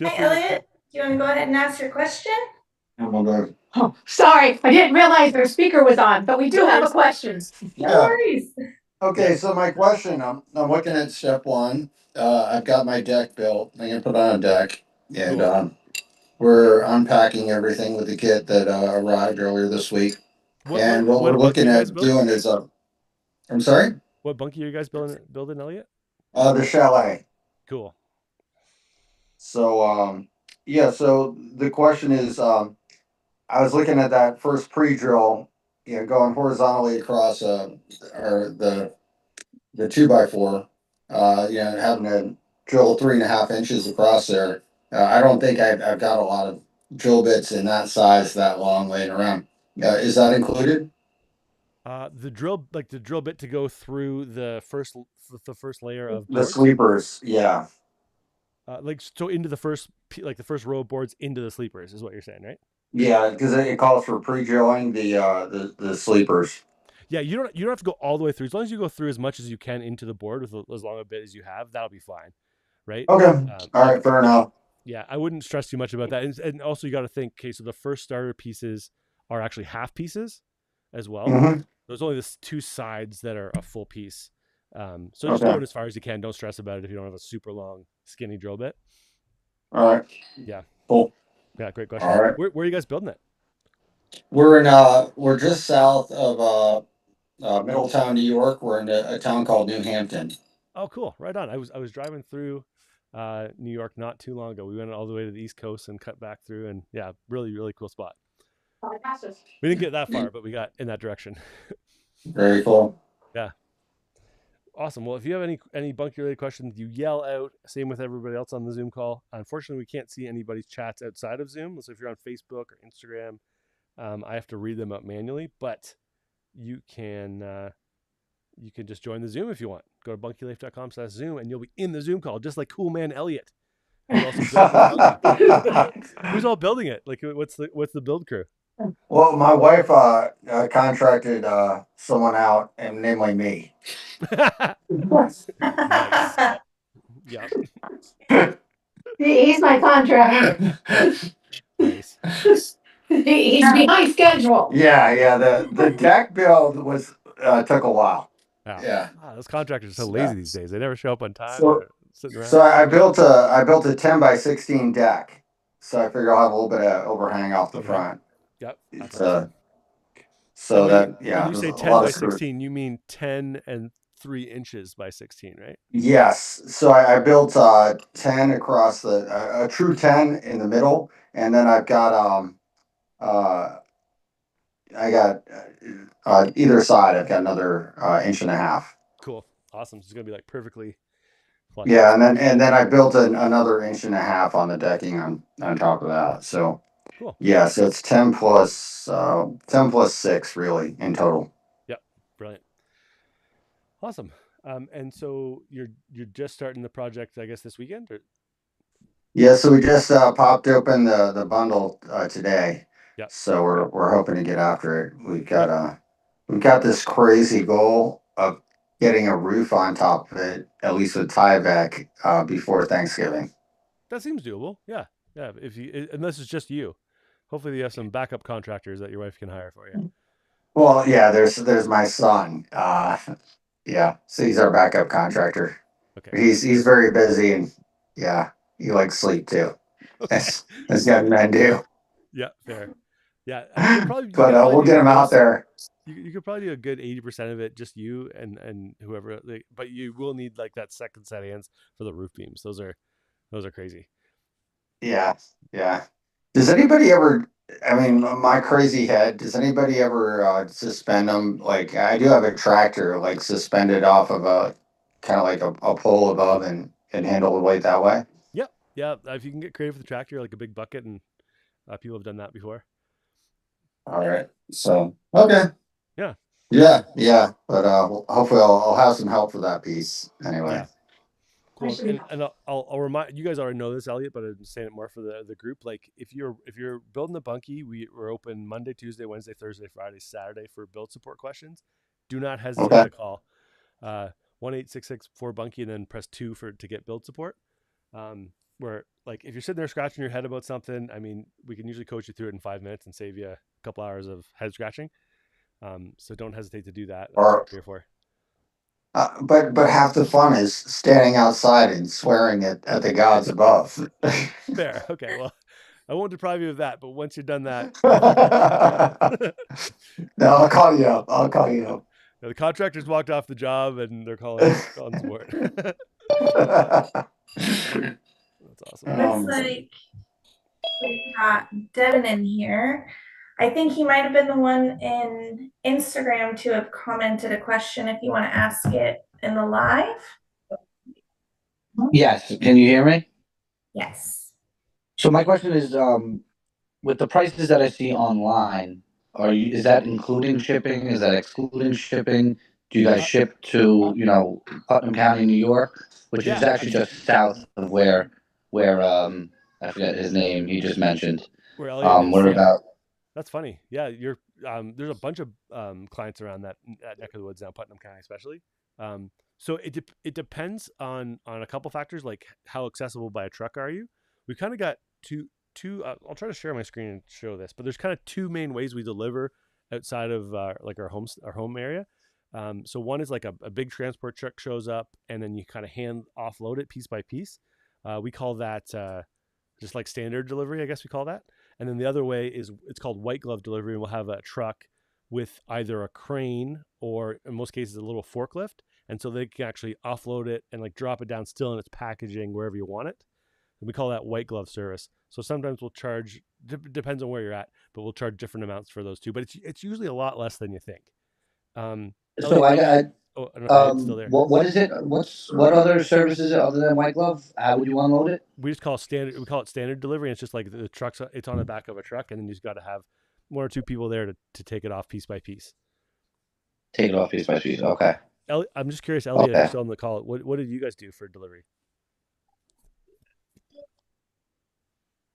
[SPEAKER 11] Elliot, do you want to go ahead and ask your question?
[SPEAKER 3] Oh, sorry, I didn't realize their speaker was on, but we do have a question.
[SPEAKER 11] No worries.
[SPEAKER 12] Okay, so my question, I'm looking at step 1. I've got my deck built. I'm gonna put on a deck, and
[SPEAKER 1] Cool.
[SPEAKER 12] we're unpacking everything with the kit that arrived earlier this week.
[SPEAKER 1] What
[SPEAKER 12] we're looking at doing is I'm sorry?
[SPEAKER 1] What bunkie are you guys building, Elliot?
[SPEAKER 12] The chalet.
[SPEAKER 1] Cool.
[SPEAKER 12] So yeah, so the question is, I was looking at that first pre-drill, going horizontally across the 2x4, having to drill 3.5 inches across there. I don't think I've got a lot of drill bits in that size that long laying around. Is that included?
[SPEAKER 1] The drill bit to go through the first layer of
[SPEAKER 12] The
[SPEAKER 1] boards?
[SPEAKER 12] sleepers, yeah.
[SPEAKER 1] So into the first row of boards into the sleepers is what you're saying, right?
[SPEAKER 12] Yeah, because it calls for pre-drilling the sleepers.
[SPEAKER 1] Yeah, you don't have to go all the way through. As long as you go through as much as you can into the board with as long a bit as you have, that'll be fine, right?
[SPEAKER 12] Okay. All right, fair enough.
[SPEAKER 1] Yeah, I wouldn't stress too much about that. And also you got to think, okay, so the first starter pieces are actually half pieces as well.
[SPEAKER 12] Mm-hmm.
[SPEAKER 1] There's only 2 sides that are a full piece. So just
[SPEAKER 12] Okay.
[SPEAKER 1] go in as far as you can. Don't stress about it if you don't have a super long, skinny drill bit.
[SPEAKER 12] All right.
[SPEAKER 1] Yeah.
[SPEAKER 12] Cool.
[SPEAKER 1] Yeah, great question.
[SPEAKER 12] All right.
[SPEAKER 1] Where are you guys building it?
[SPEAKER 12] We're just south of Middletown, New York. We're in a town called New Hampton.
[SPEAKER 1] Oh, cool. Right on. I was driving through New York not too long ago. We went all the way to the East Coast and cut back through, and yeah, really, really cool spot. We didn't get that far, but we got in that direction.
[SPEAKER 12] Very cool.
[SPEAKER 1] Yeah. Awesome. Well, if you have any Bunkie related questions, you yell out. Same with everybody else on the Zoom call. Unfortunately, we can't see anybody's chats outside of Zoom. So if you're on Facebook or Instagram, I have to read them out manually. But you can just join the Zoom if you want. Go to bunkielife.com/Zoom and you'll be in the Zoom call, just like Cool Man Elliot, who also built this Bunkie. Who's all building it? Like, what's the build crew?
[SPEAKER 12] Well, my wife contracted someone out, and namely me.
[SPEAKER 1] Nice. Yeah.
[SPEAKER 3] He's my contractor.
[SPEAKER 1] Nice.
[SPEAKER 3] He's behind schedule.
[SPEAKER 12] Yeah. The deck build was took a while. Yeah.
[SPEAKER 1] Those contractors are so lazy these days. They never show up on time.
[SPEAKER 12] So,
[SPEAKER 1] They're sitting around.
[SPEAKER 12] so I built a 10 by 16 deck. So I figure I'll have a little bit of overhang off the front.
[SPEAKER 1] Yep. That's
[SPEAKER 12] awesome. So
[SPEAKER 1] when
[SPEAKER 12] that
[SPEAKER 1] you say
[SPEAKER 12] there's a
[SPEAKER 1] 10
[SPEAKER 12] lot
[SPEAKER 1] by
[SPEAKER 12] of screws.
[SPEAKER 1] 16, you mean 10 and 3 inches by 16, right?
[SPEAKER 12] Yes. So I built 10 across a true 10 in the middle, and then I've got either side. I've got another inch and a half.
[SPEAKER 1] Cool. Awesome. It's gonna be like perfectly flush.
[SPEAKER 12] Yeah, and then I built another inch and a half on the decking on top of that. So
[SPEAKER 1] cool.
[SPEAKER 12] Yeah, so it's 10 plus 6 really in total.
[SPEAKER 1] Yep. Brilliant. Awesome. And so you're just starting the project, I guess, this weekend? Or?
[SPEAKER 12] Yeah, so we just popped open the bundle today.
[SPEAKER 1] Yep.
[SPEAKER 12] So we're hoping to get after it. We've got this crazy goal of getting a roof on top of it, at least with Tyvek, before Thanksgiving.
[SPEAKER 1] That seems doable. Yeah. Yeah. Unless it's just you. Hopefully you have some backup contractors that your wife can hire for you.
[SPEAKER 12] Well, yeah, there's my son. Yeah, so he's our backup contractor.
[SPEAKER 1] Okay.
[SPEAKER 12] He's very busy, and yeah, he likes sleep too.
[SPEAKER 1] Okay.
[SPEAKER 12] As young men do.
[SPEAKER 1] Yeah, fair. Yeah, I mean,
[SPEAKER 12] But we'll get him out there.
[SPEAKER 1] You could probably do a good 80% of it, just you and whoever. But you will need like that second set of hands for the roof beams. Those are crazy.
[SPEAKER 12] Yeah. Does anybody ever? I mean, my crazy head. Does anybody ever suspend them? Like I do have a tractor, like suspended off of a kind of like a pole above and handle the weight that way.
[SPEAKER 1] Yep. Yeah. If you can get creative with the tractor, like a big bucket, and people have done that before.
[SPEAKER 12] All right. So okay.
[SPEAKER 1] Yeah.
[SPEAKER 12] Yeah. But hopefully I'll have some help for that piece anyway.
[SPEAKER 1] Yeah. Cool. And I'll remind you guys already know this, Elliot, but I'm saying it more for the group. Like if you're building a Bunkie, we're open Monday, Tuesday, Wednesday, Thursday, Friday, Saturday for build support questions. Do not hesitate to call 1-866-4Bunkie and then press 2 to get build support. Where like if you're sitting there scratching your head about something, I mean, we can usually coach you through it in 5 minutes and save you a couple hours of head scratching. So don't hesitate to do that. That's what we're here for.
[SPEAKER 12] But half the fun is standing outside and swearing at the gods above.
[SPEAKER 1] Fair. Okay. Well, I won't deprive you of that, but once you're done that,
[SPEAKER 12] no, I'll call you up.
[SPEAKER 1] Yeah, the contractors walked off the job and they're calling support. That's awesome.
[SPEAKER 11] Looks like we've got Devin in here. I think he might have been the one in Instagram to have commented a question if you want to ask it in the live.
[SPEAKER 13] Yes. Can you hear me?
[SPEAKER 11] Yes.
[SPEAKER 13] So my question is, with the prices that I see online, is that including shipping? Is that excluding shipping? Do you guys ship to, Putnam County, New York, which is actually just south of where I forget his name he just mentioned.
[SPEAKER 1] Where Elliot is,
[SPEAKER 13] What about?
[SPEAKER 1] That's funny. Yeah, there's a bunch of clients around that neck of the woods now, Putnam County especially. So it depends on a couple factors, like how accessible by a truck are you. We've kind of got two. I'll try to share my screen and show this, but there's kind of two main ways we deliver outside of like our home area. So one is like a big transport truck shows up, and then you kind of hand offload it piece by piece. We call that just like standard delivery, I guess we call that. And then the other way is it's called white glove delivery, and we'll have a truck with either a crane or in most cases a little forklift, and so they can actually offload it and like drop it down still in its packaging wherever you want it. And we call that white glove service. So sometimes we'll charge, depends on where you're at, but we'll charge different amounts for those two. But it's usually a lot less than you think.
[SPEAKER 13] So I got.
[SPEAKER 1] Oh, I don't know if Elliot's still there.
[SPEAKER 13] What is it? What other services other than white glove? How would you unload it?
[SPEAKER 1] We just call it standard. We call it standard delivery. And it's just like the truck's. It's on the back of a truck, and then you just got to have one or two people there to take it off piece by piece.
[SPEAKER 13] Take it off piece by piece. Okay.
[SPEAKER 1] I'm just curious, Elliot, if
[SPEAKER 13] Okay.
[SPEAKER 1] you're still on the call. What did you guys do for delivery?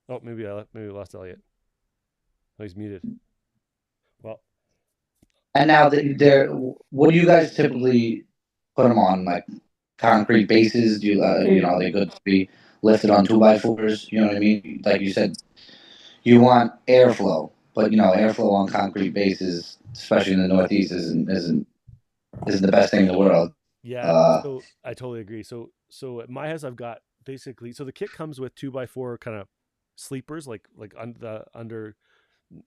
[SPEAKER 1] Oh, maybe we lost Elliot. Oh, he's muted. Well.
[SPEAKER 13] And now what do you guys typically put them on? Like concrete bases? Do you are they good to be lifted on 2x4s? You know what I mean? Like you said, you want airflow, but airflow on concrete bases, especially in the Northeast, isn't the best thing in the world.
[SPEAKER 1] Yeah, so I totally agree. So at my house, I've got basically, so the kit comes with 2x4 kind of sleepers, like under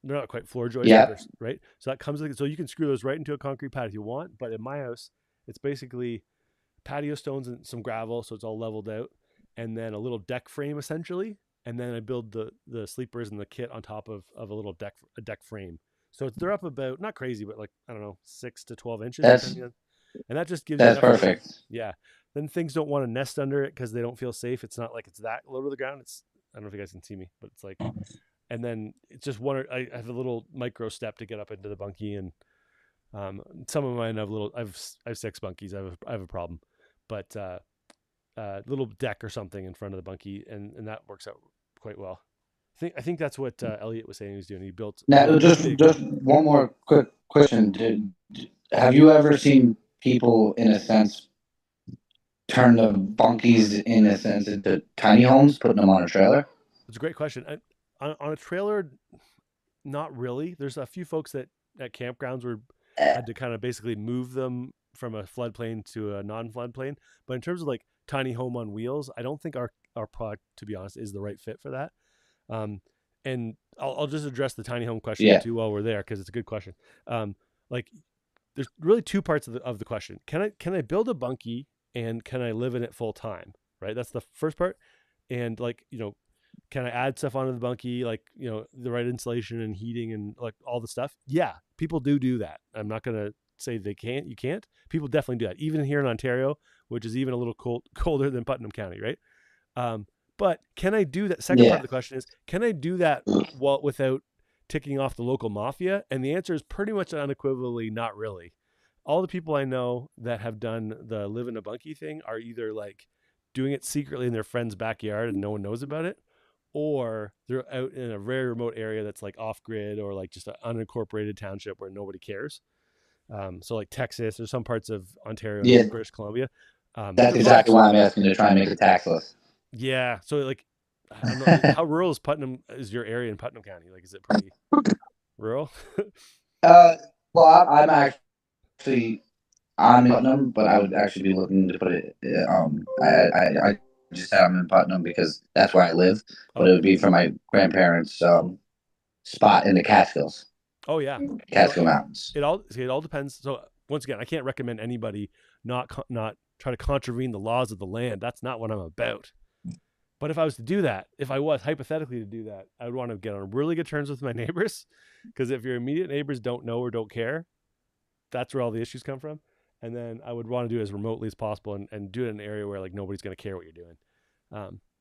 [SPEAKER 1] they're not quite floor joists,
[SPEAKER 13] Yeah.
[SPEAKER 1] right? So that comes with, so you can screw those right into a concrete pad if you want. But in my house, it's basically patio stones and some gravel, so it's all leveled out, and then a little deck frame essentially, and then I build the sleepers and the kit on top of a little deck frame. So they're up about, not crazy, but like I don't know, 6 to 12 inches. And that just gives you
[SPEAKER 13] That's
[SPEAKER 1] enough
[SPEAKER 13] perfect.
[SPEAKER 1] room. Yeah. Then things don't want to nest under it because they don't feel safe. It's not like it's that low to the ground. I don't know if you guys can see me, but it's like, and then it's just I have a little micro step to get up into the bunkie, and some of mine have I have 6 bunkies. I have a problem, but little deck or something in front of the bunkie, and that works out quite well. I think that's what Elliot was saying he was doing. He built.
[SPEAKER 13] Now, just one more quick question. Have you ever seen people, in a sense, turn the bunkies, in a sense, into tiny homes, putting them on a trailer?
[SPEAKER 1] It's a great question. On a trailer, not really. There's a few folks that at campgrounds had to kind of basically move them from a floodplain to a non-floodplain. But in terms of like tiny home on wheels, I don't think our product, to be honest, is the right fit for that. And I'll just address the tiny home question too while we're there, because it's a good question. Like there's really 2 parts of the question. Can I build a bunkie and can I live in it full time? Right. That's the first part. And like, can I add stuff onto the bunkie, like, the right insulation and heating and like all the stuff? Yeah, people do that. I'm not going to say they can't. You can't. People definitely do that. Even here in Ontario, which is even a little colder than Putnam County, right? But can I do that? Second part of the question is, can I do that without ticking off the local mafia? And the answer is pretty much unequivocally not really. All the people I know that have done the live in a bunkie thing are either like doing it secretly in their friend's backyard and no one knows about it, or they're out in a very remote area that's like off grid or like just an unincorporated township where nobody cares. So like Texas or some parts of Ontario and British Columbia.
[SPEAKER 13] That's exactly why I'm asking to try and make it taxless.
[SPEAKER 1] Yeah. So like, I don't know, how rural is your area in Putnam County? Like, is it pretty rural?
[SPEAKER 13] Well, I'm actually in Putnam, but I would actually be looking to put it. I just said I'm in Putnam because that's where I live, but it would be for my grandparents' spot in the Catskills.
[SPEAKER 1] Oh yeah,
[SPEAKER 13] Catskill Mountains.
[SPEAKER 1] It all depends. So once again, I can't recommend anybody not try to contravene the laws of the land. That's not what I'm about. But if I was to do that, if I was hypothetically to do that, I would want to get on really good terms with my neighbors, because if your immediate neighbors don't know or don't care, that's where all the issues come from. And then I would want to do it as remotely as possible and do it in an area where like nobody's going to care what you're doing.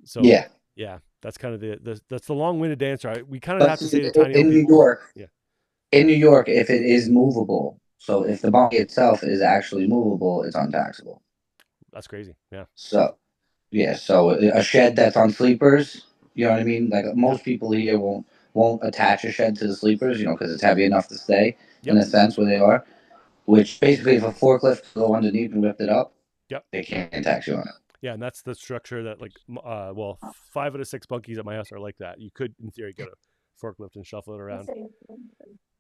[SPEAKER 1] So yeah, that's kind of that's the long-winded answer. We kind of have to say to tiny
[SPEAKER 13] in New
[SPEAKER 1] people,
[SPEAKER 13] York.
[SPEAKER 1] Yeah.
[SPEAKER 13] In New York, if it is movable, so if the bunkie itself is actually movable, it's untaxable.
[SPEAKER 1] That's crazy. Yeah.
[SPEAKER 13] So a shed that's on sleepers, you know what I mean? Like most people here won't attach a shed to the sleepers, because it's heavy enough to stay in a sense where they are. Which basically, if a forklift go underneath and lift it up, they can't tax you on it.
[SPEAKER 1] Yeah, and that's the structure that 5 out of 6 bunkies at my house are like that. You could, in theory, get a forklift and shuffle it around.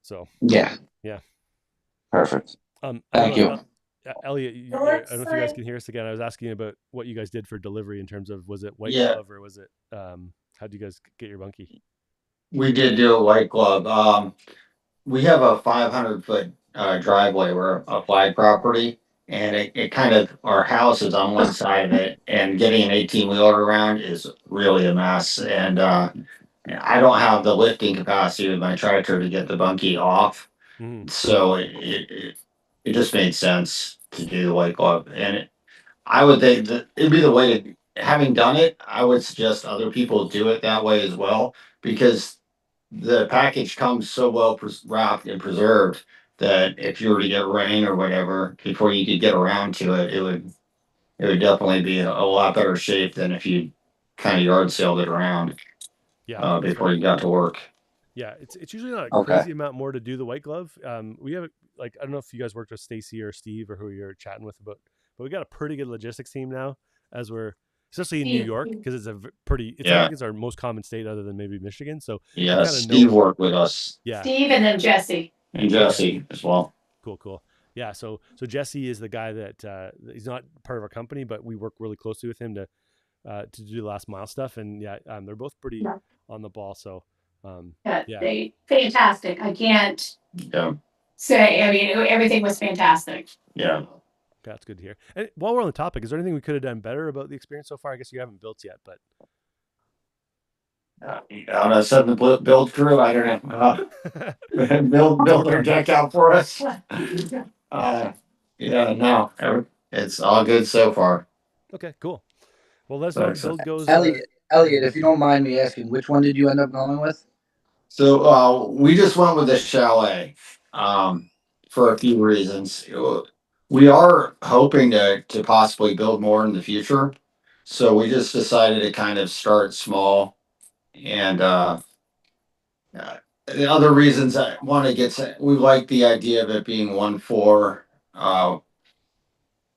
[SPEAKER 1] So
[SPEAKER 13] yeah,
[SPEAKER 1] yeah,
[SPEAKER 13] perfect.
[SPEAKER 1] I don't
[SPEAKER 13] Thank
[SPEAKER 1] know
[SPEAKER 13] you.
[SPEAKER 1] Elliot,
[SPEAKER 11] It
[SPEAKER 1] I
[SPEAKER 11] looks
[SPEAKER 1] don't know if you guys
[SPEAKER 11] like
[SPEAKER 1] can hear us again. I was asking about what you guys did for delivery in terms of, was it white
[SPEAKER 12] Yeah,
[SPEAKER 1] glove or was it, how do you guys get your bunkie?
[SPEAKER 12] we did do a white glove. We have a 500-foot driveway. We're a flag property, and it kind of, our house is on one side of it, and getting an 18-wheeler around is really a mess. And I don't have the lifting capacity with my tractor to get the bunkie off,
[SPEAKER 1] Mm-hmm.
[SPEAKER 12] so it just made sense to do the white glove. And I would think that it'd be the way to, having done it, I would suggest other people do it that way as well, because the package comes so well wrapped and preserved that if you were to get rain or whatever before you could get around to it, it would definitely be a lot better shape than if you kind of yard sailed it around
[SPEAKER 1] Yeah, that's
[SPEAKER 12] before
[SPEAKER 1] fair.
[SPEAKER 12] you got to work.
[SPEAKER 1] Yeah, it's usually not a
[SPEAKER 13] Okay.
[SPEAKER 1] crazy amount more to do the white glove. We have, like, I don't know if you guys worked with Stacy or Steve or who you're chatting with about, but we got a pretty good logistics team now, as we're, especially in New
[SPEAKER 3] Steve.
[SPEAKER 1] York, because it's a pretty, it's, I
[SPEAKER 12] Yeah,
[SPEAKER 1] think it's our most common state other than maybe Michigan. So we
[SPEAKER 12] yeah.
[SPEAKER 1] kind of
[SPEAKER 12] Steve
[SPEAKER 1] know.
[SPEAKER 12] worked with us
[SPEAKER 1] Yeah.
[SPEAKER 3] Steve and then Jesse.
[SPEAKER 12] and
[SPEAKER 1] Okay.
[SPEAKER 12] Jesse as well.
[SPEAKER 1] Cool. Yeah. So Jesse is the guy that he's not part of our company, but we work really closely with him to do the last mile stuff. And yeah, they're both pretty
[SPEAKER 3] Yeah.
[SPEAKER 1] on the ball. So yeah.
[SPEAKER 3] They fantastic. I can't
[SPEAKER 12] Yeah,
[SPEAKER 3] say. I mean, everything was fantastic.
[SPEAKER 12] yeah.
[SPEAKER 1] That's good to hear. And while we're on the topic, is there anything we could have done better about the experience so far? I guess you haven't built yet, but
[SPEAKER 12] On a sudden build crew, I don't know. Build their deck out for us. Yeah, no, it's all good so far.
[SPEAKER 1] okay, cool. Well, let us know how the
[SPEAKER 12] Thanks.
[SPEAKER 1] build goes.
[SPEAKER 13] Elliot, if you don't mind me asking, which one did you end up going with?
[SPEAKER 12] So we just went with a chalet for a few reasons. We are hoping to possibly build more in the future. So we just decided to kind of start small. And the other reasons I want to we like the idea of it being 1-4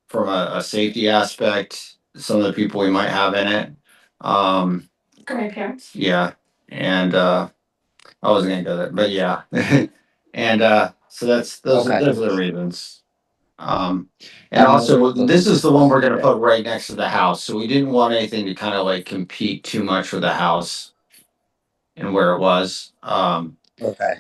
[SPEAKER 12] from a safety aspect, some of the people we might have in it.
[SPEAKER 3] Grandparents.
[SPEAKER 12] Yeah. And I wasn't gonna go there, but yeah. And so those
[SPEAKER 13] Okay.
[SPEAKER 12] are the reasons. And
[SPEAKER 13] And
[SPEAKER 12] also this is the one we're gonna put right next to the house. So we didn't want anything to kind of like compete too much with the house and where it was.
[SPEAKER 13] Okay.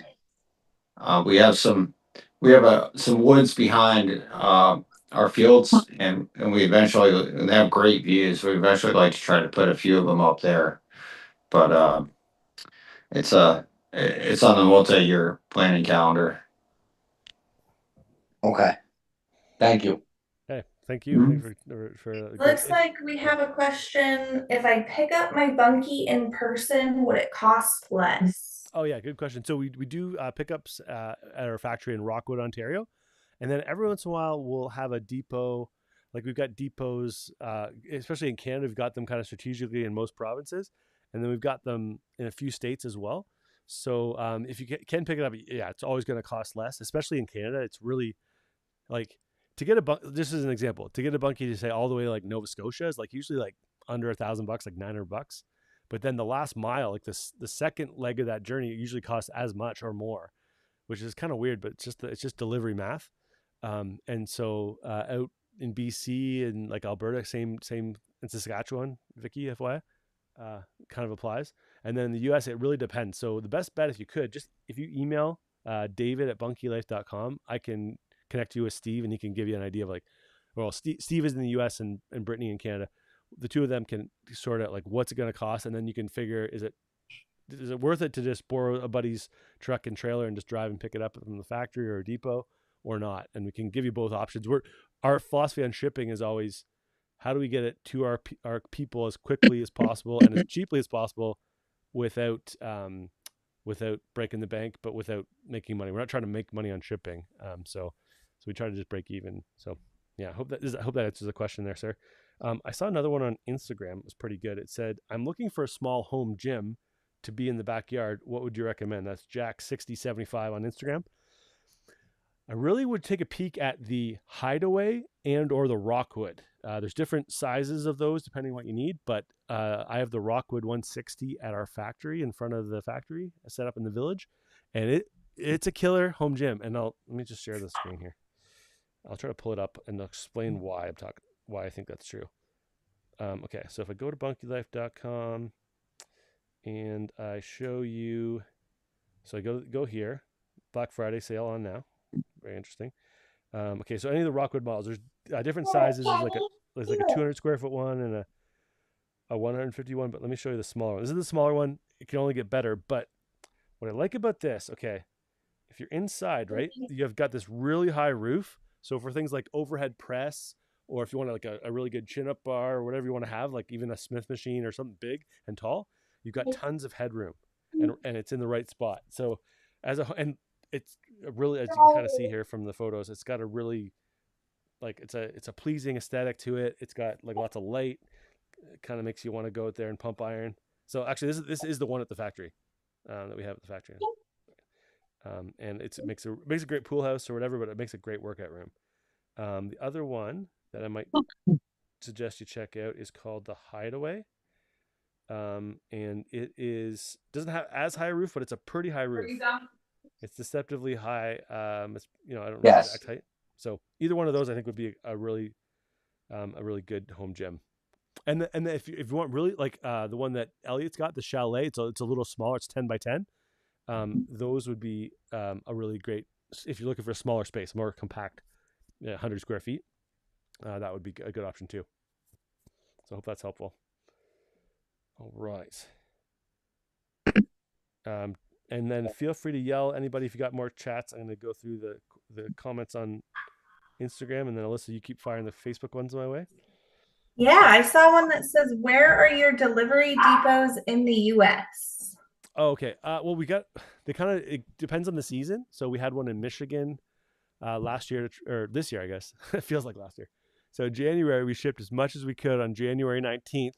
[SPEAKER 12] We have some woods behind our fields, and we eventually, and they have great views. We eventually like to try to put a few of them up there, but it's it's on the multi-year planning calendar.
[SPEAKER 13] Okay. Thank you.
[SPEAKER 1] Hey, thank you.
[SPEAKER 12] Mhm.
[SPEAKER 1] Thanks for a good.
[SPEAKER 11] looks like we have a question. If I pick up my bunkie in person, would it cost less?
[SPEAKER 1] Oh yeah, good question. So we do pickups at our factory in Rockwood, Ontario, and then every once in a while we'll have a depot. Like we've got depots, especially in Canada, we've got them kind of strategically in most provinces, and then we've got them in a few states as well. So if you can pick it up, yeah, it's always going to cost less, especially in Canada. It's really like to get this is an example, to get a bunkie to say all the way to like Nova Scotia is like usually like under $1,000, like $900. But then the last mile, like the second leg of that journey, usually costs as much or more, which is kind of weird, but it's just delivery math. And so out in BC and like Alberta, same in Saskatchewan, Vicky, FYI, kind of applies. And then in the US, it really depends. So the best bet, if you could, just if you email David at bunkielife.com, I can connect you with Steve and he can give you an idea of like, well, Steve is in the US and Brittany in Canada. The two of them can sort out like what's it going to cost, and then you can figure is it worth it to just borrow a buddy's truck and trailer and just drive and pick it up from the factory or a depot or not. And we can give you both options. Our philosophy on shipping is always how do we get it to our people as quickly as possible and as cheaply as possible without breaking the bank, but without making money. We're not trying to make money on shipping. So we try to just break even. So yeah, I hope that answers the question there, sir. I saw another one on Instagram. It was pretty good. It said, I'm looking for a small home gym to be in the backyard. What would you recommend? That's Jack6075 on Instagram. I really would take a peek at the Hideaway and or the Rockwood. There's different sizes of those depending on what you need, but I have the Rockwood 160 at our factory in front of the factory set up in the village, and it's a killer home gym. And let me just share the screen here. I'll try to pull it up and explain why why I think that's true. Okay, so if I go to bunkielife.com and I show you, so I go here, Black Friday sale on now. Very interesting. Okay, so any of the Rockwood models, there's different sizes. There's like a 200 square foot one and a 151. But let me show you the smaller one. This is the smaller one. It can only get better. But what I like about this, okay, if you're inside, right, you have got this really high roof. So for things like overhead press, or if you want like a really good chin up bar or whatever you want to have, like even a Smith machine or something big and tall, you've got tons of headroom, and it's in the right spot. So and it's really, as you can kind of see here from the photos, it's got a really, like, it's a pleasing aesthetic to it. It's got like lots of light. It kind of makes you want to go out there and pump iron. So actually, this is the one at the factory that we have at the factory, and it makes a great pool house or whatever, but it makes a great workout room. The other one that I might suggest you check out is called the Hideaway, and it doesn't have as high a roof, but it's a pretty high roof. It's deceptively high. It's, I don't know the exact height. So either one of those, I think, would be a really good home gym. And if you want really like the one that Elliot's got, the Chalet, it's a little smaller. It's 10 by 10. Those would be a really great, if you're looking for a smaller space, more compact, 100 square feet. That would be a good option too. So I hope that's helpful. All right. And then feel free to yell anybody if you got more chats. I'm going to go through the comments on Instagram, and then Alyssa, you keep firing the Facebook ones my way.
[SPEAKER 11] Yeah, I saw one that says, "Where are your delivery depots in the U.S.?"
[SPEAKER 1] Oh, okay. Well, it depends on the season. So we had one in Michigan last year, or this year, I guess. It feels like last year. So January, we shipped as much as we could on January 19th,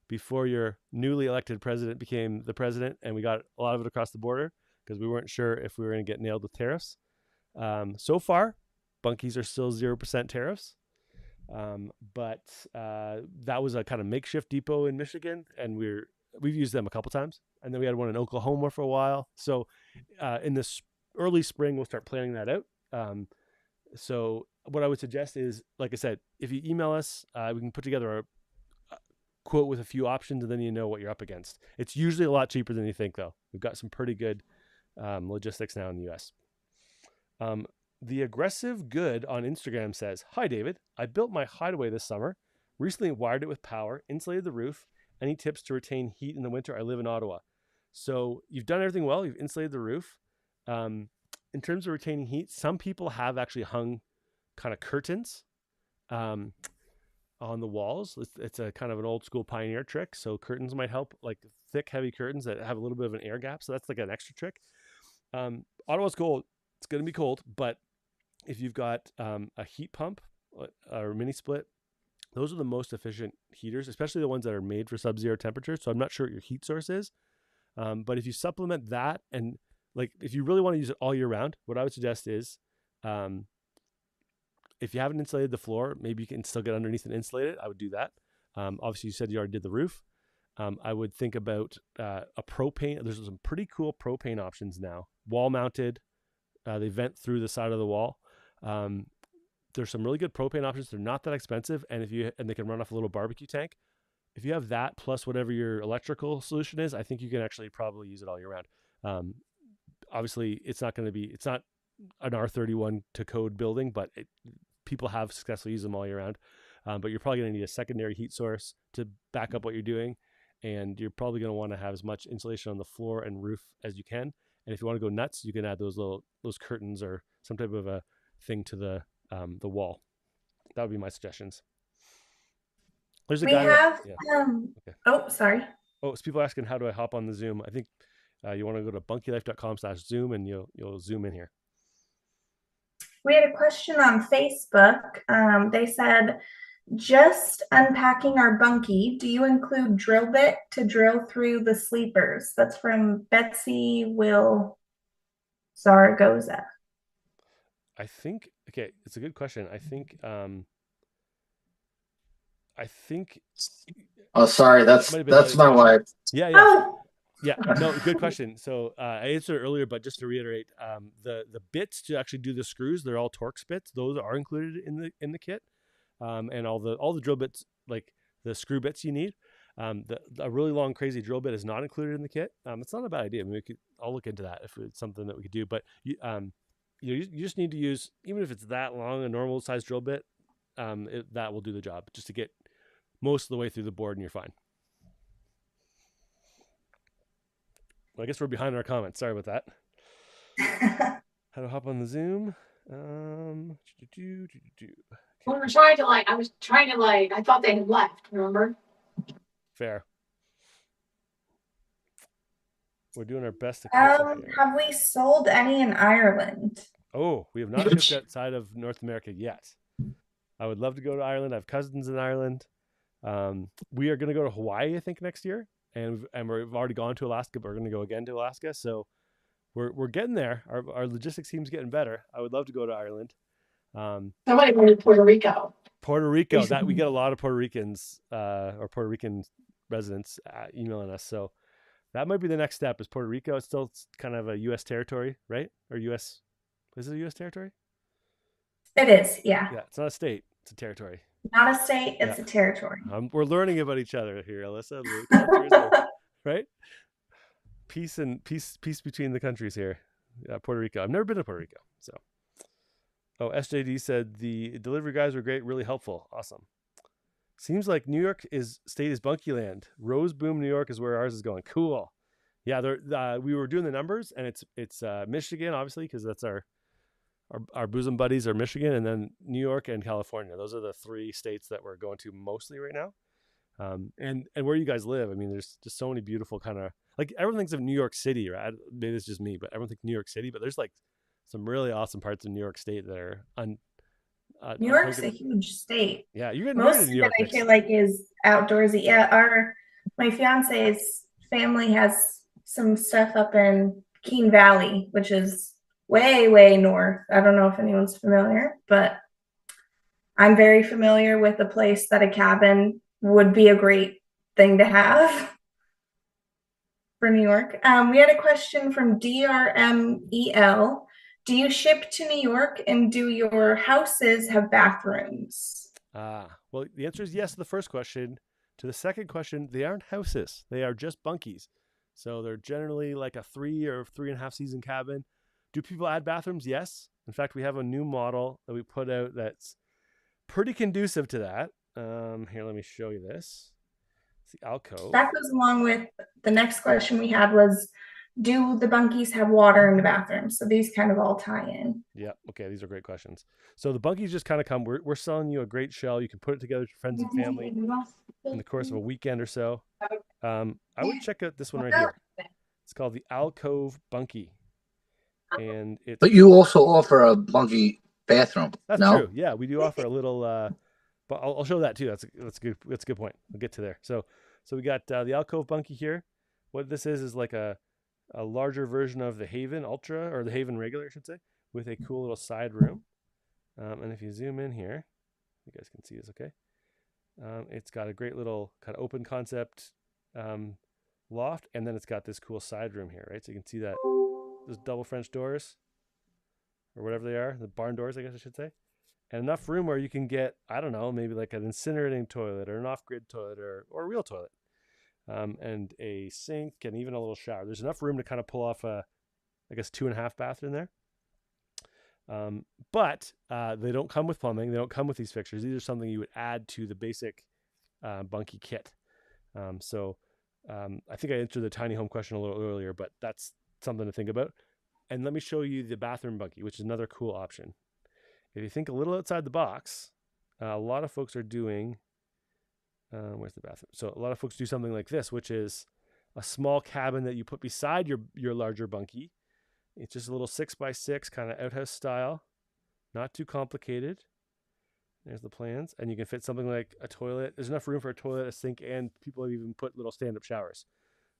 [SPEAKER 1] before your newly elected president became the president, and we got a lot of it across the border because we weren't sure if we were going to get nailed with tariffs. So far, Bunkies are still 0% tariffs. But that was a kind of makeshift depot in Michigan, and we've used them a couple times. And then we had one in Oklahoma for a while. So in this early spring, we'll start planning that out. So what I would suggest is, like I said, if you email us, we can put together a quote with a few options, and then you know what you're up against. It's usually a lot cheaper than you think, though. We've got some pretty good logistics now in the US. The Aggressive Good on Instagram says, "Hi, David. I built my hideaway this summer. Recently wired it with power, insulated the roof. Any tips to retain heat in the winter? I live in Ottawa." So you've done everything well. You've insulated the roof. In terms of retaining heat, some people have actually hung kind of curtains on the walls. It's a kind of an old school pioneer trick. So curtains might help, like thick, heavy curtains that have a little bit of an air gap. So that's like an extra trick. Ottawa's cold. It's going to be cold, but if you've got a heat pump or a mini split, those are the most efficient heaters, especially the ones that are made for sub-zero temperatures. So I'm not sure what your heat source is, but if you supplement that, and like if you really want to use it all year round, what I would suggest is, if you haven't insulated the floor, maybe you can still get underneath and insulate it. I would do that. Obviously, you said you already did the roof. I would think about a propane. There's some pretty cool propane options now. Wall mounted. They vent through the side of the wall. There's some really good propane options. They're not that expensive, and they can run off a little barbecue tank. If you have that plus whatever your electrical solution is, I think you can actually probably use it all year round. Obviously, it's not an R31 to code building, but people have successfully used them all year round. But you're probably going to need a secondary heat source to back up what you're doing, and you're probably going to want to have as much insulation on the floor and roof as you can. And if you want to go nuts, you can add those curtains or some type of a thing to the wall. That would be my suggestions. There's a guy. Okay.
[SPEAKER 11] Oh, sorry.
[SPEAKER 1] Oh, so people are asking, how do I hop on the Zoom? I think you want to go to bunkielife.com/Zoom, and you'll zoom in here.
[SPEAKER 11] We had a question on Facebook. They said, "Just unpacking our bunkie. Do you include drill bit to drill through the sleepers?" That's from Betsy Will Zaragoza.
[SPEAKER 1] I think, okay, it's a good question. I think
[SPEAKER 12] Oh, sorry, that's my wife.
[SPEAKER 1] Yeah.
[SPEAKER 11] Oh,
[SPEAKER 1] Yeah, no, good question. So I answered it earlier, but just to reiterate, the bits to actually do the screws, they're all Torx bits. Those are included in the kit, and all the drill bits, like the screw bits you need. A really long, crazy drill bit is not included in the kit. It's not a bad idea. I mean, I'll look into that if it's something that we could do. But you just need to use, even if it's that long, a normal size drill bit, that will do the job just to get most of the way through the board, and you're fine. Well, I guess we're behind our comments. Sorry about that. How to hop on the Zoom?
[SPEAKER 3] We were trying to I was trying to I thought they had left. Remember?
[SPEAKER 1] Fair. We're doing our best to catch up here.
[SPEAKER 11] Have we sold any in Ireland?
[SPEAKER 1] Oh, we have not shipped outside of North America yet. I would love to go to Ireland. I have cousins in Ireland. We are going to go to Hawaii, I think, next year. And we've already gone to Alaska, but we're going to go again to Alaska. So we're getting there. Our logistics team's getting better. I would love to go to Ireland.
[SPEAKER 3] Somebody went to Puerto Rico.
[SPEAKER 1] Puerto Rico. That we get a lot of Puerto Ricans or Puerto Rican residents emailing us. So that might be the next step. Is Puerto Rico? It's still kind of a U.S. territory, right? Or U.S. Is it a U.S. territory?
[SPEAKER 11] It is. Yeah.
[SPEAKER 1] Yeah. It's not a state. It's a territory.
[SPEAKER 11] Not a state. It's a territory.
[SPEAKER 1] We're learning about each other here, Alyssa. Right? Peace between the countries here. Puerto Rico. I've never been to Puerto Rico, so. Oh, SJD said the delivery guys were great, really helpful. Awesome. Seems like New York state is Bunkie land. Rose Boom, New York is where ours is going. Cool. Yeah, we were doing the numbers, and it's Michigan, obviously, because that's our bosom buddies are Michigan, and then New York and California. Those are the 3 states that we're going to mostly right now. And where you guys live, I mean, there's just so many beautiful kind of, everyone thinks of New York City, right? Maybe it's just me, but everyone thinks New York City, but there's some really awesome parts of New York State that are
[SPEAKER 11] New York's a huge state.
[SPEAKER 1] Yeah, you're getting
[SPEAKER 11] most
[SPEAKER 1] of
[SPEAKER 11] of
[SPEAKER 1] New York
[SPEAKER 11] it I feel like is outdoorsy. Yeah, my fiance's family has some stuff up in Keene Valley, which is way north. I don't know if anyone's familiar, but I'm very familiar with a place that a cabin would be a great thing to have for New York. We had a question from DRMEL. Do you ship to New York, and do your houses have bathrooms?
[SPEAKER 1] Well, the answer is yes to the first question. To the second question, they aren't houses. They are just bunkies. So they're generally like a 3 or 3.5 season cabin. Do people add bathrooms? Yes. In fact, we have a new model that we put out that's pretty conducive to that. Here, let me show you this. It's the alcove.
[SPEAKER 11] That goes along with the next question we had was, do the bunkies have water in the bathroom? So these kind of all tie in.
[SPEAKER 1] Yeah. Okay. These are great questions. So the bunkies just kind of come. We're selling you a great shell. You can put it together with your friends and family in the course of a weekend or so. I would check out this one right here. It's called the Alcove Bunkie. And it's.
[SPEAKER 13] But you also offer a bunkie bathroom.
[SPEAKER 1] That's true. Yeah, we do offer a little. But I'll show that too. That's good. That's a good point. We'll get to there. So we got the Alcove Bunkie here. What this is like a larger version of the Haven Ultra, or the Haven Regular, I should say, with a cool little side room. And if you zoom in here, you guys can see this okay. It's got a great little kind of open concept loft, and then it's got this cool side room here, right? So you can see that those double French doors, or whatever they are, the barn doors, I guess I should say. And enough room where you can get, I don't know, maybe like an incinerating toilet or an off-grid toilet or a real toilet. And a sink and even a little shower. There's enough room to kind of pull off a, I guess, 2.5 bath in there. But they don't come with plumbing. They don't come with these fixtures. These are something you would add to the basic Bunkie kit. So I think I answered the tiny home question a little earlier, but that's something to think about. And let me show you the bathroom Bunkie, which is another cool option. If you think a little outside the box, a lot of folks are doing, where's the bathroom? So a lot of folks do something like this, which is a small cabin that you put beside your larger Bunkie. It's just a little 6x6 kind of outhouse style, not too complicated. There's the plans. And you can fit something like a toilet. There's enough room for a toilet, a sink, and people have even put little stand-up showers.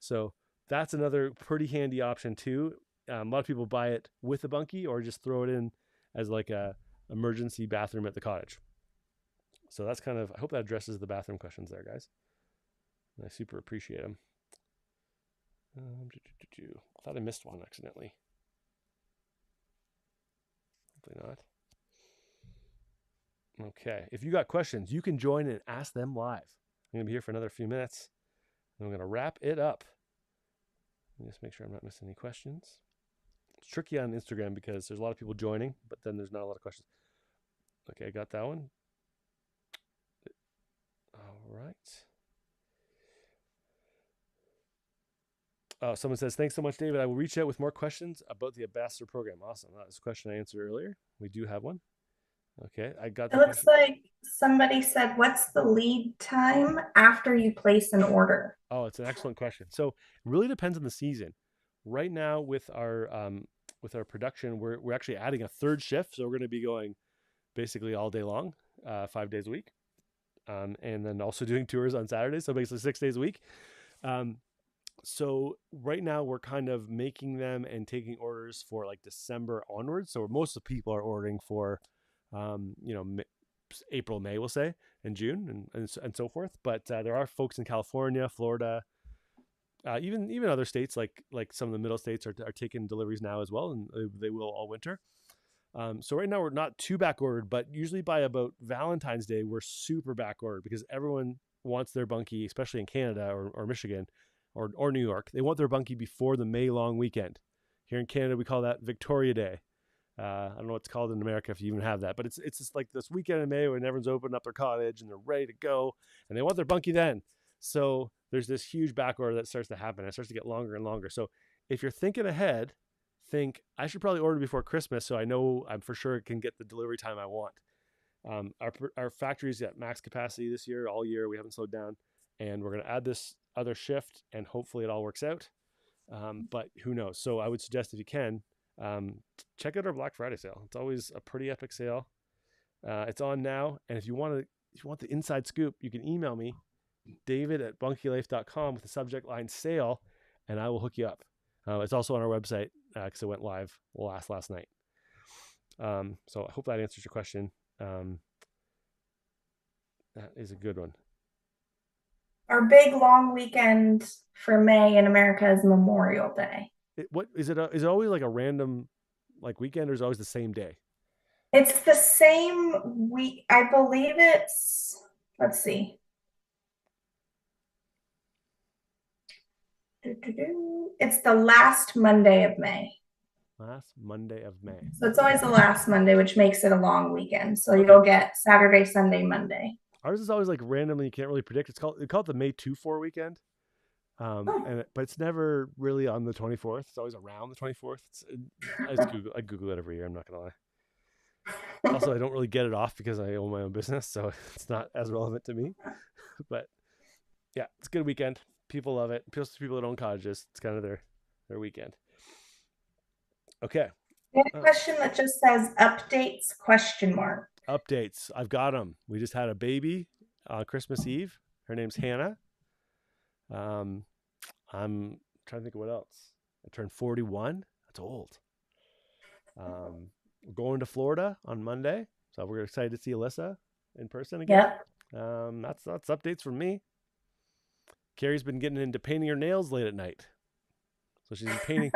[SPEAKER 1] So that's another pretty handy option too. A lot of people buy it with a Bunkie or just throw it in as like a emergency bathroom at the cottage. So that's kind of, I hope that addresses the bathroom questions there, guys. I super appreciate them. I thought I missed one accidentally. Hopefully not. Okay. If you got questions, you can join and ask them live. I'm going to be here for another few minutes. And I'm going to wrap it up. Let me just make sure I'm not missing any questions. It's tricky on Instagram because there's a lot of people joining, but then there's not a lot of questions. Okay, I got that one. All right. Someone says, thanks so much, David. I will reach out with more questions about the ambassador program. Awesome. That was a question I answered earlier. We do have one. Okay, I got that.
[SPEAKER 11] It looks like somebody said, what's the lead time after you place an order?
[SPEAKER 1] Oh, it's an excellent question. So it really depends on the season. Right now with our production, we're actually adding a third shift. So we're going to be going basically all day long, 5 days a week. And then also doing tours on Saturdays. So basically 6 days a week. So right now we're kind of making them and taking orders for like December onwards. So most of the people are ordering for, April, May, we'll say, and June and so forth. But there are folks in California, Florida, even other states like some of the middle states are taking deliveries now as well, and they will all winter. So right now we're not too back ordered, but usually by about Valentine's Day we're super back ordered because everyone wants their bunkie, especially in Canada or Michigan or New York. They want their bunkie before the May long weekend. Here in Canada we call that Victoria Day. I don't know what it's called in America if you even have that, but it's just like this weekend in May when everyone's opening up their cottage and they're ready to go and they want their bunkie then. So there's this huge back order that starts to happen. It starts to get longer and longer. So if you're thinking ahead, think I should probably order before Christmas so I know I'm for sure can get the delivery time I want. Our factory's at max capacity this year, all year. We haven't slowed down, and we're going to add this other shift and hopefully it all works out. But who knows? So I would suggest if you can, check out our Black Friday sale. It's always a pretty epic sale. It's on now. And if you want the inside scoop, you can email me, david@bunkielife.com with the subject line sale, and I will hook you up. It's also on our website because it went live last night. So I hope that answers your question. That is a good one.
[SPEAKER 11] Our big long weekend for May in America is Memorial Day.
[SPEAKER 1] What is it? Is it always like a random weekend, or is it always the same day?
[SPEAKER 11] It's the same week. I believe it's, let's see. It's the last Monday of May.
[SPEAKER 1] Last Monday of May.
[SPEAKER 11] So it's always the last Monday, which makes it a long weekend. So you'll get Saturday, Sunday, Monday. Ours
[SPEAKER 1] is always like randomly, you can't really predict. They call it the May 2-4 weekend. But it's never really on the 24th. It's always around the 24th. I Google it every year. I'm not gonna lie. Also, I don't really get it off because I own my own business, so it's not as relevant to me. But yeah, it's a good weekend. People love it. People that own cottages, it's kind of their weekend. Okay.
[SPEAKER 11] We have a question that just says updates ?
[SPEAKER 1] Updates. I've got them. We just had a baby on Christmas Eve. Her name's Hannah. I'm trying to think of what else. I turned 41. That's old. We're going to Florida on Monday, so we're excited to see Alyssa in person again. Yep. That's updates from me. Carrie's been getting into painting her nails late at night, so she's been painting.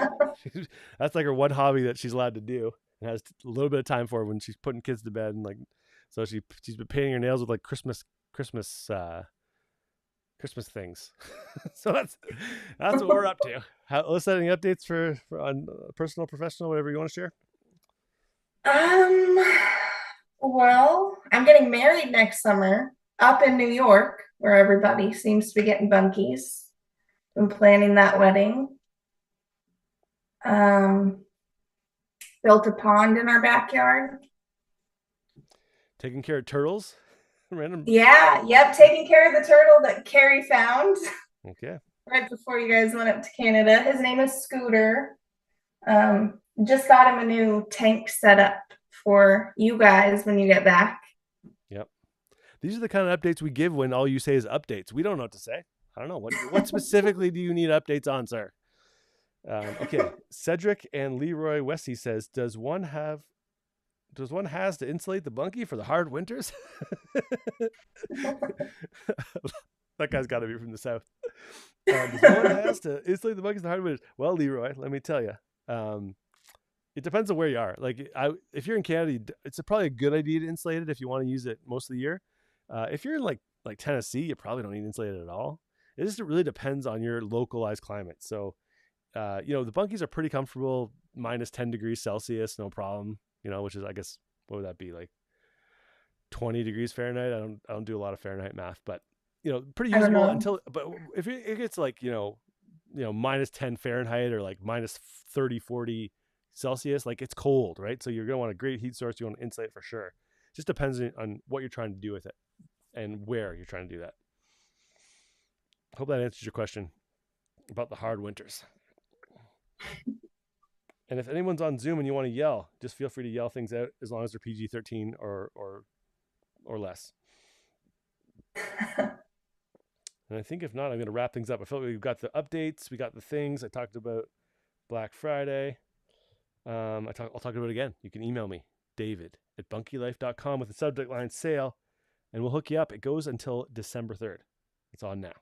[SPEAKER 1] That's like her one hobby that she's allowed to do and has a little bit of time for when she's putting kids to bed, and so she's been painting her nails with like Christmas things. So that's what we're up to. Alyssa, any updates for on personal, professional, whatever you want to share?
[SPEAKER 11] Well, I'm getting married next summer up in New York, where everybody seems to be getting bunkies. I'm planning that wedding. Built a pond in our backyard.
[SPEAKER 1] Taking care of turtles. Random.
[SPEAKER 11] Yeah, yep, taking care of the turtle that Carrie found.
[SPEAKER 1] Okay.
[SPEAKER 11] Right before you guys went up to Canada. His name is Scooter. Just got him a new tank set up for you guys when you get back.
[SPEAKER 1] Yep. These are the kind of updates we give when all you say is updates. We don't know what to say. I don't know. What specifically do you need updates on, sir? Okay. Cedric and Leroy Westy says, does one has to insulate the bunkie for the hard winters? That guy's got to be from the south. Does one has to insulate the bunkies the hard winters? Well, Leroy, let me tell you. It depends on where you are. Like, if you're in Canada, it's probably a good idea to insulate it if you want to use it most of the year. If you're in like Tennessee, you probably don't need to insulate it at all. It just really depends on your localized climate. So, the bunkies are pretty comfortable, minus 10 degrees Celsius, no problem. Which is, I guess, what would that be, like 20 degrees Fahrenheit? I don't do a lot of Fahrenheit math, but pretty usable but if it gets like, minus 10 Fahrenheit or like minus 30, 40 Celsius, like it's cold, right? So you're going to want a great heat source. You want to insulate for sure. Just depends on what you're trying to do with it and where you're trying to do that. Hope that answers your question about the hard winters. And if anyone's on Zoom and you want to yell, just feel free to yell things out as long as they're PG-13 or less. And I think if not, I'm going to wrap things up. I feel like we've got the updates. We got the things. I talked about Black Friday. I'll talk about it again. You can email me, david@bunkielife.com with the subject line sale, and we'll hook you up. It goes until December 3rd. It's on now.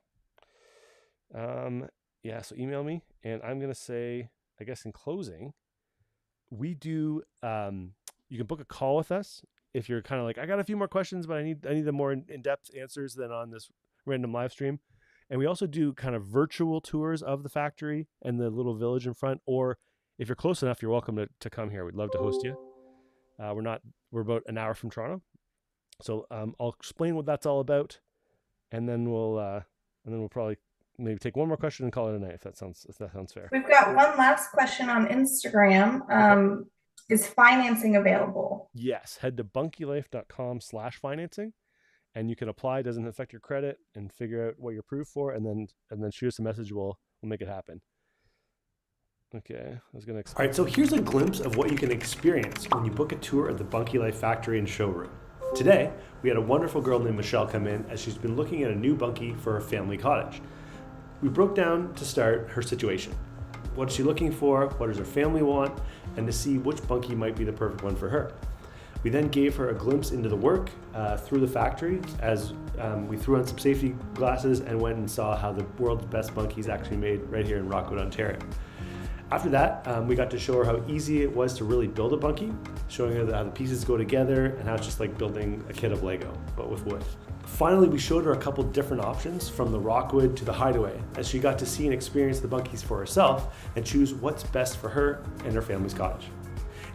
[SPEAKER 1] So email me. And I'm going to say, I guess in closing, we do, you can book a call with us if you're kind of like, I got a few more questions, but I need the more in-depth answers than on this random live stream. And we also do kind of virtual tours of the factory and the little village in front, or if you're close enough, you're welcome to come here. We'd love to host you. We're about an hour from Toronto. So I'll explain what that's all about, and then we'll probably maybe take one more question and call it a night if that sounds fair.
[SPEAKER 11] We've got one last question on Instagram. Okay. Is financing available?
[SPEAKER 1] Yes. Head to bunkielife.com/financing, and you can apply. It doesn't affect your credit, and figure out what you're approved for, and then shoot us a message. We'll make it happen. Okay, I was going to explain. All right, so here's a glimpse of what you can experience when you book a tour of the Bunkie Life factory and showroom. Today, we had a wonderful girl named Michelle come in as she's been looking at a new bunkie for her family cottage. We broke down to start her situation. What is she looking for? What does her family want? And to see which bunkie might be the perfect one for her. We then gave her a glimpse into the work through the factory as we threw on some safety glasses and went and saw how the world's best bunkie is actually made right here in Rockwood, Ontario. After that, we got to show her how easy it was to really build a bunkie, showing her how the pieces go together and how it's just like building a kit of Lego, but with wood. Finally, we showed her a couple different options from the Rockwood to the Hideaway, as she got to see and experience the bunkies for herself and choose what's best for her and her family's cottage.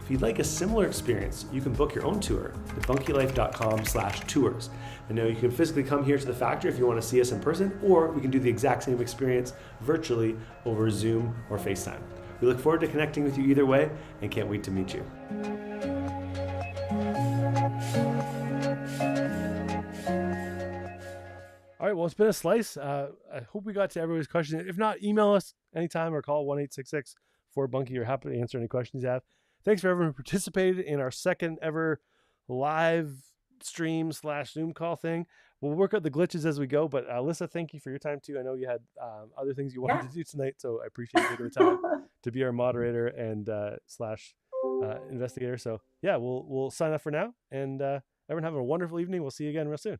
[SPEAKER 1] If you'd like a similar experience, you can book your own tour at bunkielife.com/tours. I know you can physically come here to the factory if you want to see us in person, or we can do the exact same experience virtually over Zoom or FaceTime. We look forward to connecting with you either way and can't wait to meet you. All right, well, it's been a slice. I hope we got to everybody's question. If not, email us anytime or call 1-866-4BUNKIE. We're happy to answer any questions you have. Thanks for everyone who participated in our second ever live stream / Zoom call thing. We'll work out the glitches as we go, but Alyssa, thank you for your time too. I know you had other things you wanted to do tonight, so I appreciate you taking the time to be our moderator and / investigator. So yeah, we'll sign up for now, and everyone have a wonderful evening. We'll see you again real soon.